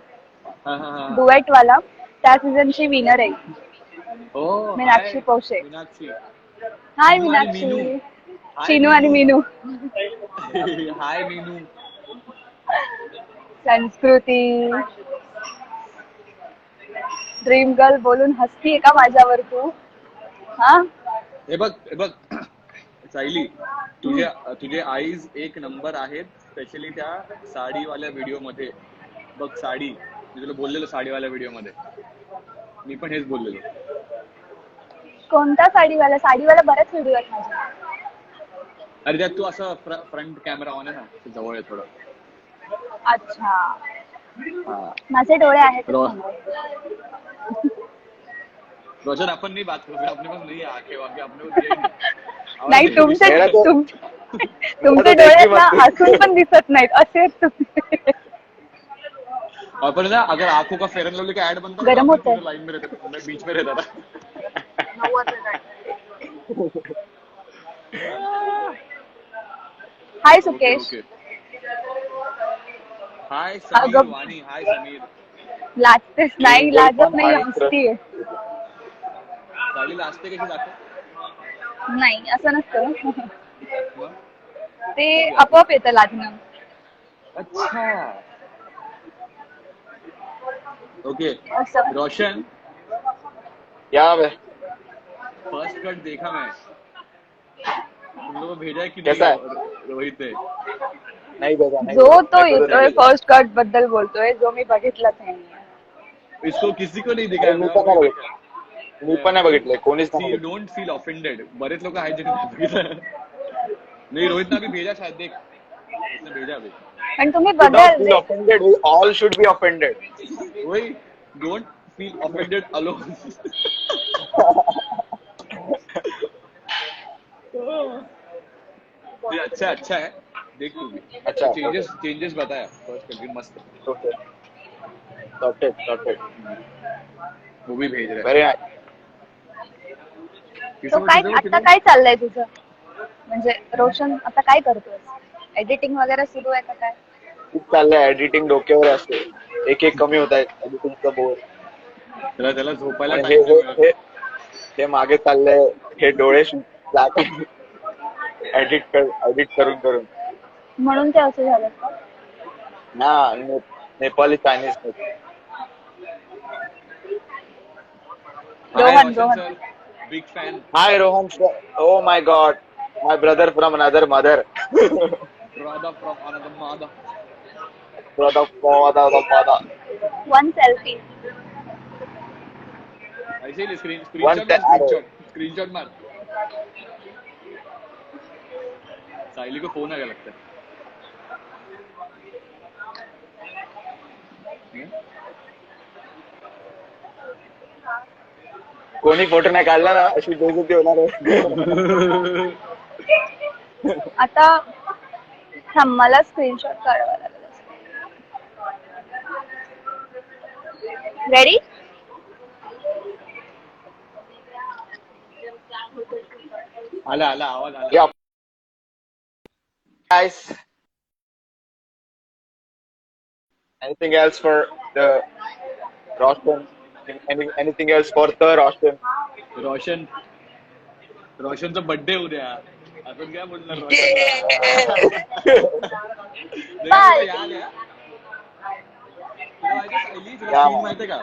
डुएट वाला, त्या सीझनची विनर आहे मीनाक्षी पोशे. हाय मीनाक्षी. चिनू आणि मीनू. हाय मीनू. संस्कृती. ड्रीम गर्ल बोलून हसतीये का माझ्यावर तू? हे बघ सायली, तुझे आईज एक नंबर आहेत, स्पेशली त्या साडीवाल्या व्हिडिओ मध्ये. बघ साडी, मी तुला बोललेलो साडीवाल्या व्हिडिओ मध्ये, मी पण हेच बोललेलो. कोणता साडीवाला? साडीवाला बरेच व्हिडिओ आहेत माझे. अरे त्यात तू असं फ्रंट कॅमेरा ऑन आहे ना, जवळ आहे थोडं. अच्छा, माझे डोळे आहेत. रोशन, अपन नहीं बात करोगे, अपने पास नहीं आके वाके अपने नाही. तुमचे डोळे ना हसून पण दिसत नाहीत असे तुम्ही. अपन ना अगर आंखों का फेयर एंड लवली का ऐड बनता गरम होता है, लाइन में रहता, मैं बीच में रहता था. हाय सुकेश. हाय समीर वाणी. हाय समीर. लाजतेस? नाही लाजत नाही, हसतीये. साडी लाजते कशी दाखव? नाही असं नसतं, ते आपोआप येतं लाजणं. अच्छा. Okay Awesome. रोशन क्या बे? फर्स्ट कट देखा मैं, तुम लोगों को भेजा है कि कैसा है? नहीं रोहित ने? नाही बघा नाही जो बघा. तो नाही बघा. येतोय फर्स्ट कट बद्दल बोलतोय, जो मी बघितलाच नाहीये. इसको किसी को नाही अरे दिखाया. मी पण नाही बघितलं. मी पण नाही बघितलंय. कोणीच नाही यू बघितलं. Don't feel offended. बरेच लोक आहेत ज्यांनी नाही बघितलं. नहीं रोहित ने अभी भेजा शायद, देख उसने भेजा अभी. पण तुम्ही Don't बघाल feel ray. offended. We all should be offended. वही डोंट फील ऑफेंडेड अलोन. ये अच्छा है, देख तू भी. अच्छा. चेंजेस बताया फर्स्ट कट मस्त. Okay. Sorted. वो भी भेज रहा है. Very nice. तो काय आता काय चाललंय तुझं? म्हणजे रोशन आता काय करतोय? एडिटिंग वगैरे सुरू आहे का काय? खूप चाललंय एडिटिंग डोक्यावर असते. एक कमी होत आहे एडिटिंगचं बोर. त्याला झोपायला हे टाइम नाही मिळत. हे हे मागे चाललंय. हे डोळे एडिट करून म्हणून ते असं झालं का? ना Nepali Chinese. Rohan. Sir big fan. High Rohan sir. Oh my God. My brother from another mother. Brother from another mother. father. One selfie. ऐसे ही One स्क्रीनशॉट मार. साइली को फोन आ गया लगता है. कोणी फोटो नाही काढला ना अशी बेइज्जती होणार आहे. आता थांब, मला स्क्रीनशॉट काढावा लागेल. रेडी? आला आवाज आला. Yeah. Guys, anything else for the Roshan? Anything else for the Roshan? रोशनचा बर्थडे उद्या. आपण काय बोलणार रोशन? Bye. याद आहे? तुला माहितीये का?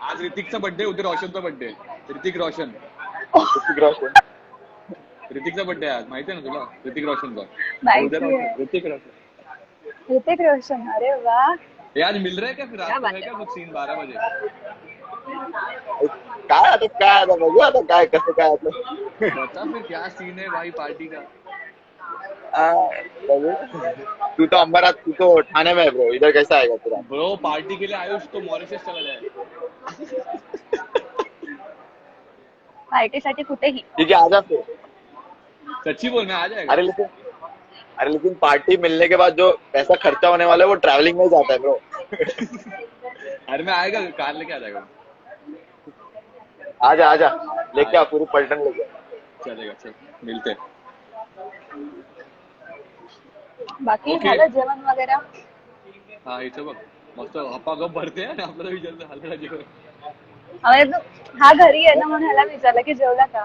आज ऋतिकचा बर्थडे उद्या रोशनचा बर्थडे. ऋतिक रोशन. ऋतिकचा बर्थडे आज माहितीये ना तुला? ऋतिक रोशनचा. माहितीये. ऋतिक रोशन. अरे वाह. ये आज मिल रहा है क्या फिर? रात को है क्या कुछ सीन 12 बजे? काय बघू आता काय कसं काय आता. बता फिर क्या सीन है भाई पार्टी का? बघू. तू तो अंबरात, तू तो ठाणे में है ब्रो. इधर कैसा आएगा तेरा? ब्रो पार्टी के लिए आयुष तो मॉरिशस चला जाए. पार्टीसाठी कुठेही. ठीक है आजा फिर. सच्ची बोल मैं आ जाएगा. अरे लेकिन पार्टी मिलने के बाद जो पैसा खर्चा होने वाला है वो ट्रैवलिंग में जाता है ब्रो. अरे मैं आएगा, कार लेके आ जाएगा. आजा लेके आ पूरी पलटन लेके. चलेगा चल मिलते. बाकी Okay. झालं जेवण वगैरे? हा इथं बघ मस्त गप भरते आणि आपल्याला विचारलं हलका जेवण. हा घरी आहे ना म्हणून ह्याला विचारलं की जेवला का?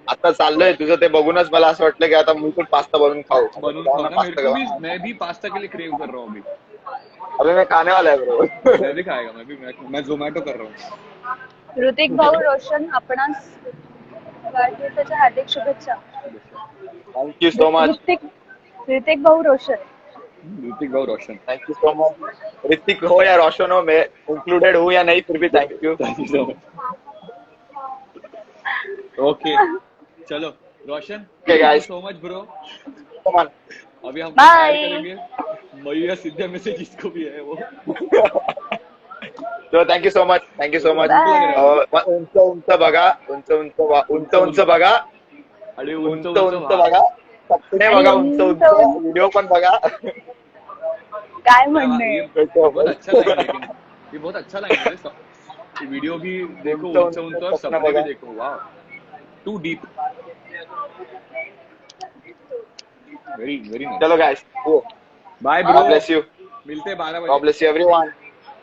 आता चाललंय तुझं ते बघूनच मला असं वाटलं की आता मी पण पास्ता बनवून खाऊ. बनून खाओ ना. मेरे को भी, मैं भी पास्ता के लिए क्रेव कर रहा हूँ अभी. अरे मैं खाने वाला है ब्रो. मैं भी खाएगा. मैं जोमैटो कर रहा हूँ. ऋतिक भाऊ रोशन आपणास वाढदिवसाच्या हार्दिक शुभेच्छा. Thank you so much. ऋतिक भाऊ रोशन. ऋतिक भाऊ Roshan. Thank you so much. Hrithik हो या रोशन हो, मैं इंक्लूडेड हूँ या नहीं, फिर भी thank you. Thank you so much. Okay चलो Roshan. Okay, guys. So much bro. Come on. अभी हम Bye. करेंगे मयूया सिद्धा में से जिसको भी है वो. So thank you so much. Bye. उंच बघा. उंच बघा. आणि उंच बघा. कपडे बघा. उंच व्हिडिओ पण बघा. काय म्हणणे? बहुत अच्छा लगा लेकिन ये बहुत अच्छा लगा मुझे. वीडियो भी देखो उंच और सपने भी देखो. वाह टू डीप. Very nice. चलो guys. Bye God bro. bless you. मिलते हैं 12 God बजे. bless you everyone.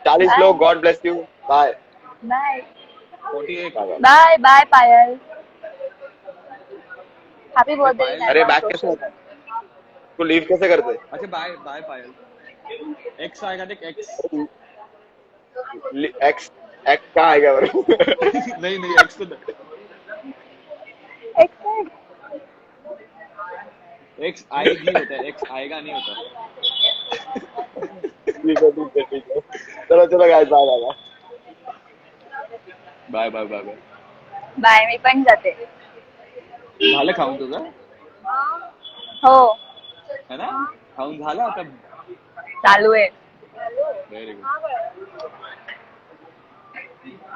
40 लोग. God bless you. Bye. Bye 48. Bye bye Payal. Happy birthday. अरे बैक कैसे होता है? तू लीव कैसे करते? अच्छा बाय बाय पायल. एक्स आएगा देख एक्स. एक्स एक्स का आहे का बरं? नहीं नहीं एक्स तो एक्सेक्ट एक्स आएगी होता है, एक्स आएगा नहीं होता. ठीक आहे ठीक आहे ठीक आहे. चलो चलो काय bye. Bye bye bye bye. Bye. मी पण जाते. झालं खाऊन तुझं? हो, है ना? खाऊन झालं आता. चालू आहे. Very good.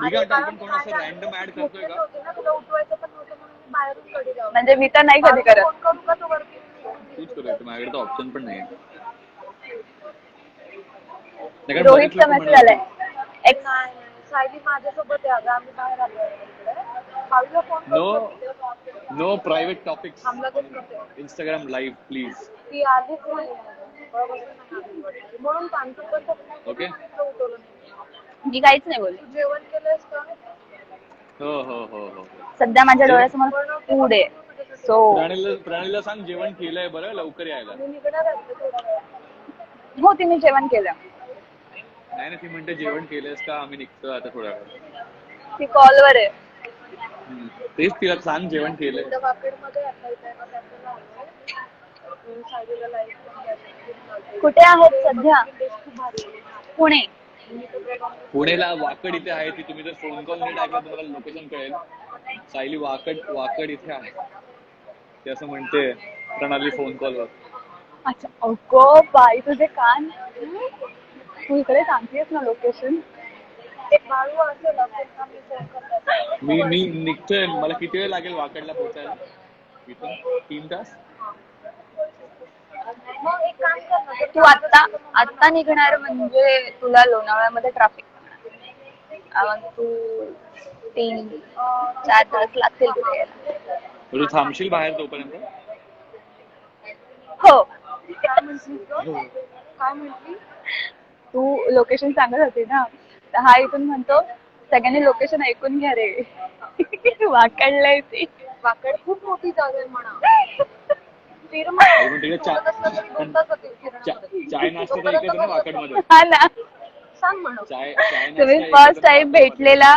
मी काय म्हणतो, आपण कोण असं रॅन्डम ऍड करतोय का? म्हणजे मी तर नाही कधी करत. तूच करूया, माझ्याकडे तर ऑप्शन पण नाही. कारण बरेच रोहितचा लोकं मेसेज म्हणाले, आलाय. सायली माझ्यासोबत आहे अगं, आम्ही बाहेर आलो फोन नो प्रायव्हेट टॉपिक्स लगेच करते. Instagram live please. ती आधीच नाही म्हणून सांगतो. ओके. मी काहीच नाही बोलली. तू जेवण केलंयस का? हो हो हो हो. सध्या माझ्या डोळ्यासमोर फूड आहे. सो प्राणीला सांग जेवण केलंय बरं, लवकर यायला. मी निघणार आहे थोडा वेळ. हो, तिने जेवण केलं. नाही ना, ती म्हणते जेवण केलंयस का, आम्ही निघतो आता थोड्या वेळ. ती कॉलवर आहे. तेच तिला सांग जेवण केलंय. वाकेडमध्ये आता इथे ना त्यांना आलोय. सायलीला लाईव्ह कुठे आहोत सध्या? खूप भारी आहे. पुणे. पुणेला वाकड इथे आहे. ती तुम्ही जर फोन कॉल नीट ऐकलं तुम्हाला लोकेशन कळेल. सायली वाकड इथे आहे ते असं म्हणते प्रणाली फोन कॉलवर. अच्छा. अगो बाई, तुझे कान. तू इकडे सांगतेस ना लोकेशन. बाळू असेल असेल आम्ही फोन करतात. मी निघतोय. मला किती वेळ लागेल वाकडला पोहोचायला इथून? 3 तास. मग एक काम कर ना, तू आत्ता निघणार म्हणजे तुला लोणावळ्यामध्ये ट्रॅफिक. तू 3-4 तास लागतील तुला यायला. तू थांबशील बाहेर तोपर्यंत? हो. काय म्हटली? तू लोकेशन सांगत होती ना, तर हा इथून म्हणतो सगळ्यांनी लोकेशन ऐकून घ्या रे. वाकडलाय ती. वाकड खूप मोठी जागा आहे म्हणा. तिकडे चाय नाश्ता तर इकडे ना वाकड मध्ये. हा ना. सांग म्हणा. चाय तुम्ही फर्स्ट टाइम भेटलेला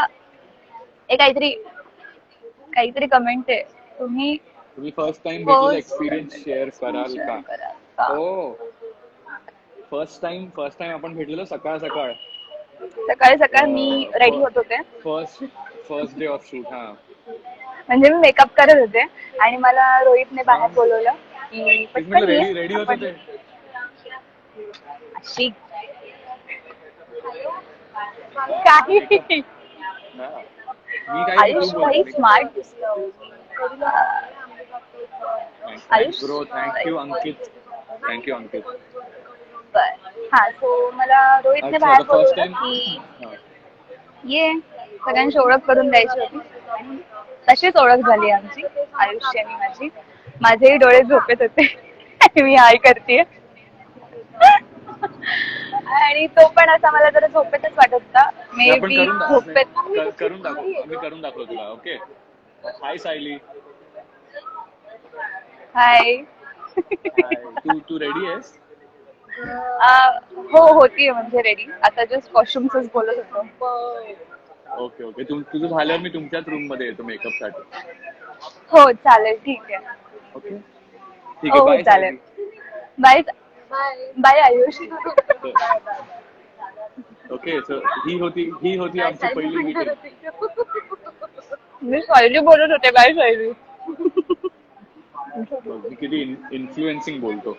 काहीतरी कमेंट आहे. तुम्ही फर्स्ट टाइम भेटलेला एक्सपिरियन्स शेअर कराल का? का? हो. फर्स्ट टाइम आपण भेटलेलो सकाळ सकाळी मी रेडी होत होते. First day of shoot. हा, म्हणजे मी मेकअप करत होते आणि मला रोहितने बाहेर बोलवलं की पटकन ये. रेडी होत होते. अशी काही हा. मी काय आयुष काही स्मार्ट आयुष. ब्रो, थँक्यू अंकित. हा, सो मला रोहितने अच्छा, बाहेर the first बोलवलं time? की ये सगळ्यांची ओळख करून द्यायची होती. तशीच ओळख झाली आमची, आयुष्य आणि माझी. माझेही डोळे झोपेत होते आणि मी हाय करतेय. आणि तो पण असा मला जरा झोपेतच वाटत होता. मे आपण बी झोपेत. करून दाखव तुला. ओके. हाय सायली. हाय. तू रेडी आहेस? हो, होतीये म्हणजे रेडी. आता जस्ट कॉस्ट्युमच बोलत होतो. ओके. तुझं झाल्यावर मी तुमच्याच रूम मध्ये येतो मेकअप साठी. हो चालेल, ठीक आहे. ओके, ठीक आहे. हो बाय चालेल. Bye. Bye Ayush. Okay. So ही होती आमची पहिली मीटिंग. मी शैली बोलत होते. बाय शैली. मी किती इन्फ्लुएन्सिंग बोलतो.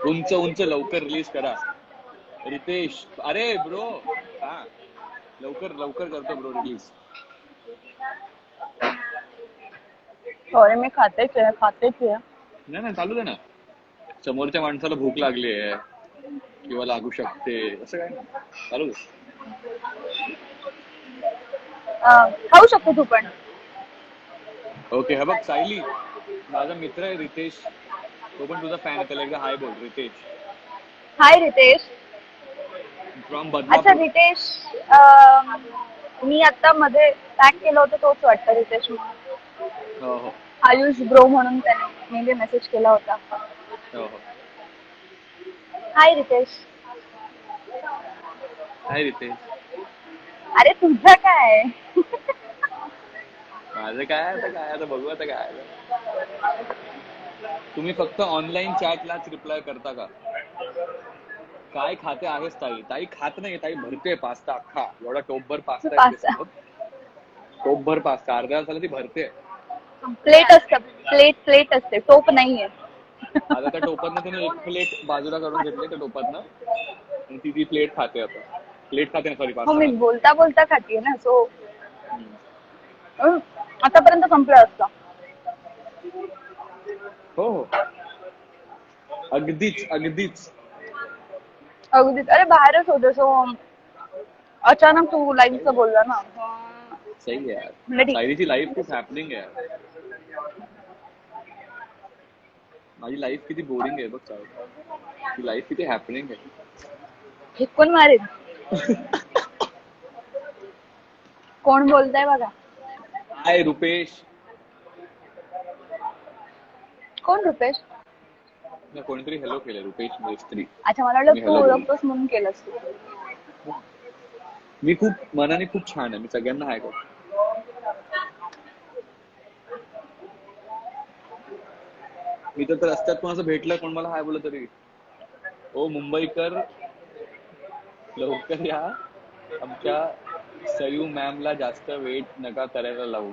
उंच लवकर रिलीज करा. रितेश, अरे ब्रो, हा लवकर करतो ब्रो रिलीज. सॉरी, मी खातेच आहे. नाही चालू दे ना. समोरच्या माणसाला भूक लागली आहे किंवा लागू शकते, असं काय चालू दे. खाऊ शकतो तू पण. ओके. हा बघ सायली, माझा मित्र आहे रितेश, तो पण तुझा फॅन आहे. त्याला एकदा हाय बोल. रितेश. हाय रितेश. फ्रॉम अच्छा बदलापूर. रितेश, मी आता मध्ये टॅग केलं होतं तोच वाटतं रितेश. हो. आयुष ब्रो म्हणून त्याने मी मेसेज केला होता. हो. हाय रितेश. हाय रितेश. अरे तुझं काय? माझं काय आता बघू आता काय. तुम्ही फक्त ऑनलाईन चॅटलाच रिप्लाय करता का? काय खाते आहेस ताई? ताई खात नाही, ताई भरते पास्ता अख्खा. एवढा टोपभर पास्ता आहे पास्ता. तिच्यासोबत. टोपभर पास्ता अर्ध्या तासाला ती भरते. प्लेट असतं, प्लेट असते, टोप नाहीये. आता त्या टोपातनं तिने एक प्लेट बाजूला काढून घेतली त्या टोपातनं आणि ती प्लेट खाते आता. प्लेट खाते ना, सॉरी हो मी पास्ता. बोलता बोलता खातीये ना, सो आतापर्यंत संपलं असतं. हो हो अगदीच अगदीच. अगदीच. अरे बाहेरच होते, सो अचानक तू लाईव्हचं बोलला ना. सही आहे यार. म्हणजे ठीक. सायलीची लाईफ खूप हॅपनिंग आहे. माझी लाईफ किती बोरिंग आहे बघ सायली. ती लाईफ किती हॅपनिंग आहे. फेकून मारेन. कोण बोलताय बघा. हाय रुपेश. कोण रुपेश? कोणीतरी हॅलो केलं, रुपेश मेस्त्री. अच्छा, मला वाटलं मी तू hello बोललो. ओळखतोस म्हणून केलंस तू. मी खूप मनाने खूप छान आहे. मी सगळ्यांना हाय करतो. मी तर रस्त्यात कोणाचं भेटलं कोण मला हाय बोललं तरी, ओ मुंबईकर लवकर या, आमच्या सयू मॅमला जास्त वेट नका करायला लावू.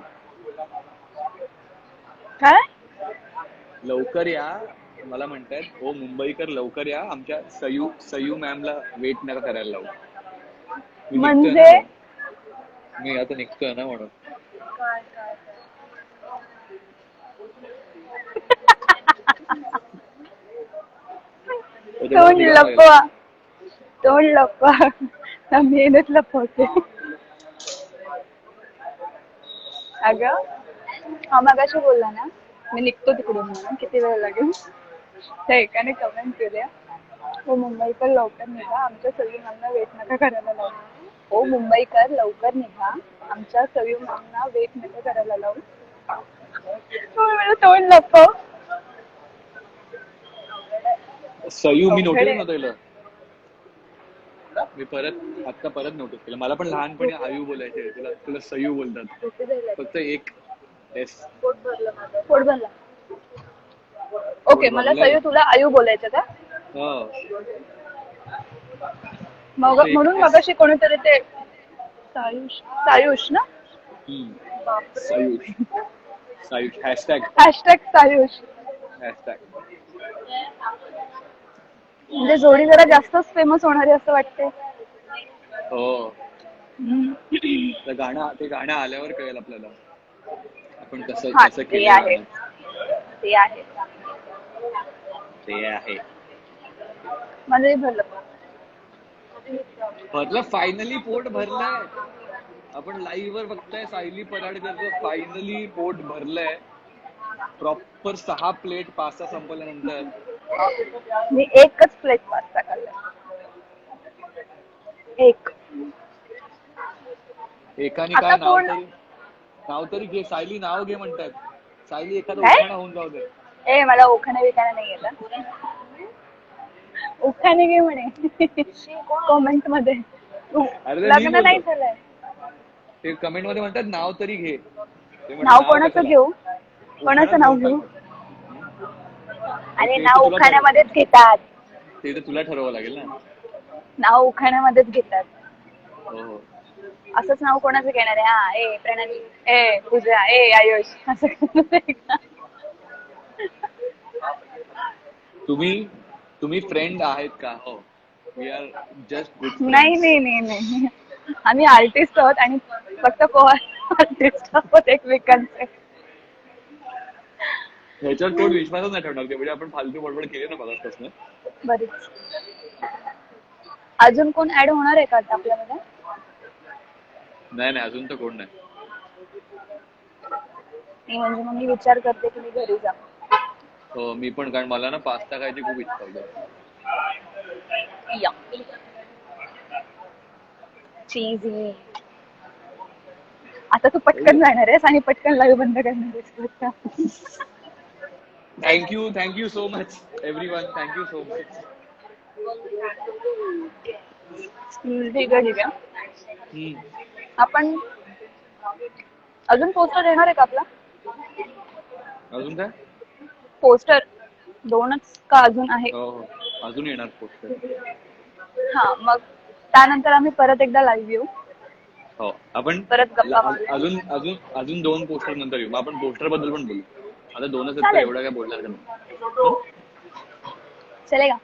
काय? लवकर या, मला म्हणतात ओ मुंबईकर लवकर या, आमच्या सयू मॅमला वेट नका करायला लावू. मी निघतोय म्हणजे ना, मी आता निघतोय ना म्हणून. तोंड लपवा, तोंड लपवा, मेहनत लपवते. अगं हा मगाशी बोलला ना, मी निघतो तिकडून म्हणून, किती वेळ लागेल. त्या एकाने कमेंट केल्या, ओ मुंबईकर लवकर निघा, आमच्या सगळी मॅमना वेट नका करायला लावू. ओ मुंबईकर लवकर निघा, आमच्या सगळी मॅमना वेट नका करायला लावू. मला तोंड लपव. सयू मी नोटीस नव्हतं केलं. मी आता परत नोटीस केलं. मला पण लहानपणी आयू बोलायचे, तुला सयू बोलतात. फक्त एक एस. पोट भरला. ओके, मला सयू तुला आयू बोलायचं का? मग म्हणून मगाशी कोणीतरी ते सायुष ना, सायुष हॅशटॅग सायुष. म्हणजे जोडी जरा जास्तच फेमस होणारी असं वाटते. हो, ते गाणं आल्यावर कळेल आपल्याला आपण कसं केलं. ते आहे मला भरलं फायनली, पोट भरलंय. आपण लाईव्ह वर बघताय सायली पराडकरचं फायनली पोट भरलंय. प्रॉपर 6 प्लेट पास्ता संपल्यानंतर मी एकच प्लेट पास्ता खाल्ला. एक. एकाने आता काय कोण- नाव तरी घे. सायली नाव घे म्हणतात. सायली एखादा काय? उखाणा होऊन जाऊ दे. ए मला उखाणा बिखाणा नाही येत. उखाणे घे म्हणे कमेंट मध्ये. अरे मी लग्न नाही बोलतो. झालंय. ते कमेंट मध्ये म्हणतात नाव तरी घे. ते म्हणतात, नाव कोणाचं कशाला? घेऊ? कोणाचं नाव घेऊ? आणि ते नाव तुला उखाण्यामध्येच घेतात. ते तर तुला ठरवावं लागेल ना. नाव उखाण्यामध्येच घेतात. हो. असंच नाव कोणाचं घेणार आहे? हा, ए प्रणाली, ए पूजा, ए आयुष, असं करणार का? तुम्ही फ्रेंड आहेत का? हो, वी आर जस्ट गुड. नाही. आम्ही आर्टिस्ट आहोत आणि फक्त आर्टिस्ट आहोत एकमेकांचे. ह्याच्यावर कोण विश्वासच नाही ठेवणार. म्हणजे आपण फालतू बडबड केली ना मगापासून. बरीच. अजून कोण ऍड होणार आहे का आता आपल्यामध्ये? नाही अजून तर कोण नाही. म्हणजे मग मी विचार करते की मी घरी जा. हो मी पण, कारण मला ना पास्ता खायची खूप इच्छा होती. चीजी. आता तू पटकन जाणार आहेस आणि पटकन लाईव्ह बंद करणार आहेस. Thank you so much everyone. Thank you so much. ठीक आहे. आपण अजून पोस्टर येणार आहे का आपला? अजून काय? पोस्टर 2च का अजून आहे? हो हो, अजून येणार पोस्टर. हा, मग त्यानंतर आम्ही परत एकदा लाईव्ह येऊ. हो, आपण परत गप्पा मारूया. अजून अजून अजून 2 पोस्टर नंतर येऊ. मग आपण पोस्टर बद्दल पण बोलू. आता 2च आहेत तर चालेल. एवढं काय बोलणार का नाही. चलेगा?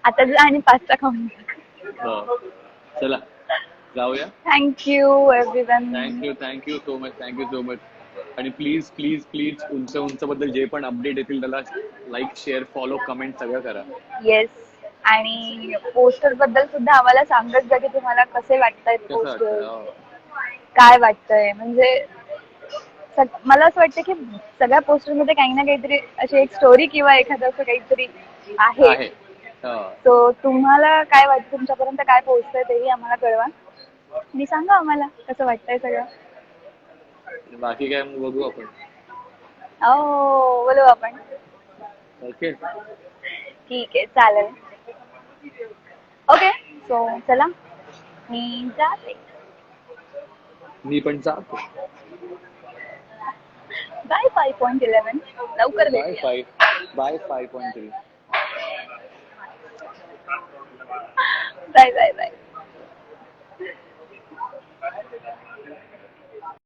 आता जा आणि पास्ता खाऊन. हो, चला जाऊया. Thank you everyone. Thank you so much. आणि प्लीज प्लीज प्लीज उंच बद्दल जे पण अपडेट येतील त्याला लाईक, शेअर, फॉलो, कमेंट सगळं करा. येस. आणि पोस्टर बद्दल सुद्धा आम्हाला सांगत जा की तुम्हाला कसे वाटतायत कसं पोस्टर, वाटतं? काय वाटतंय. म्हणजे मला असं वाटतं की सगळ्या पोस्टर मध्ये काही ना काहीतरी अशी एक स्टोरी किंवा एखादं असं काहीतरी आहे. हो. सो तुम्हाला काय वाटतं, तुमच्यापर्यंत काय पोहोचतंय तेही आम्हाला कळवा आणि सांगा आम्हाला कसं वाटतंय सगळं. बाकी काय मग बघू आपण. बोलू आपण. ओके. ठीक आहे, चालेल. ओके, सो चला मी जाते. मी पण जातो. बाय 5.11. लवकर भेटूया. बाय 5.3. Bye bye bye.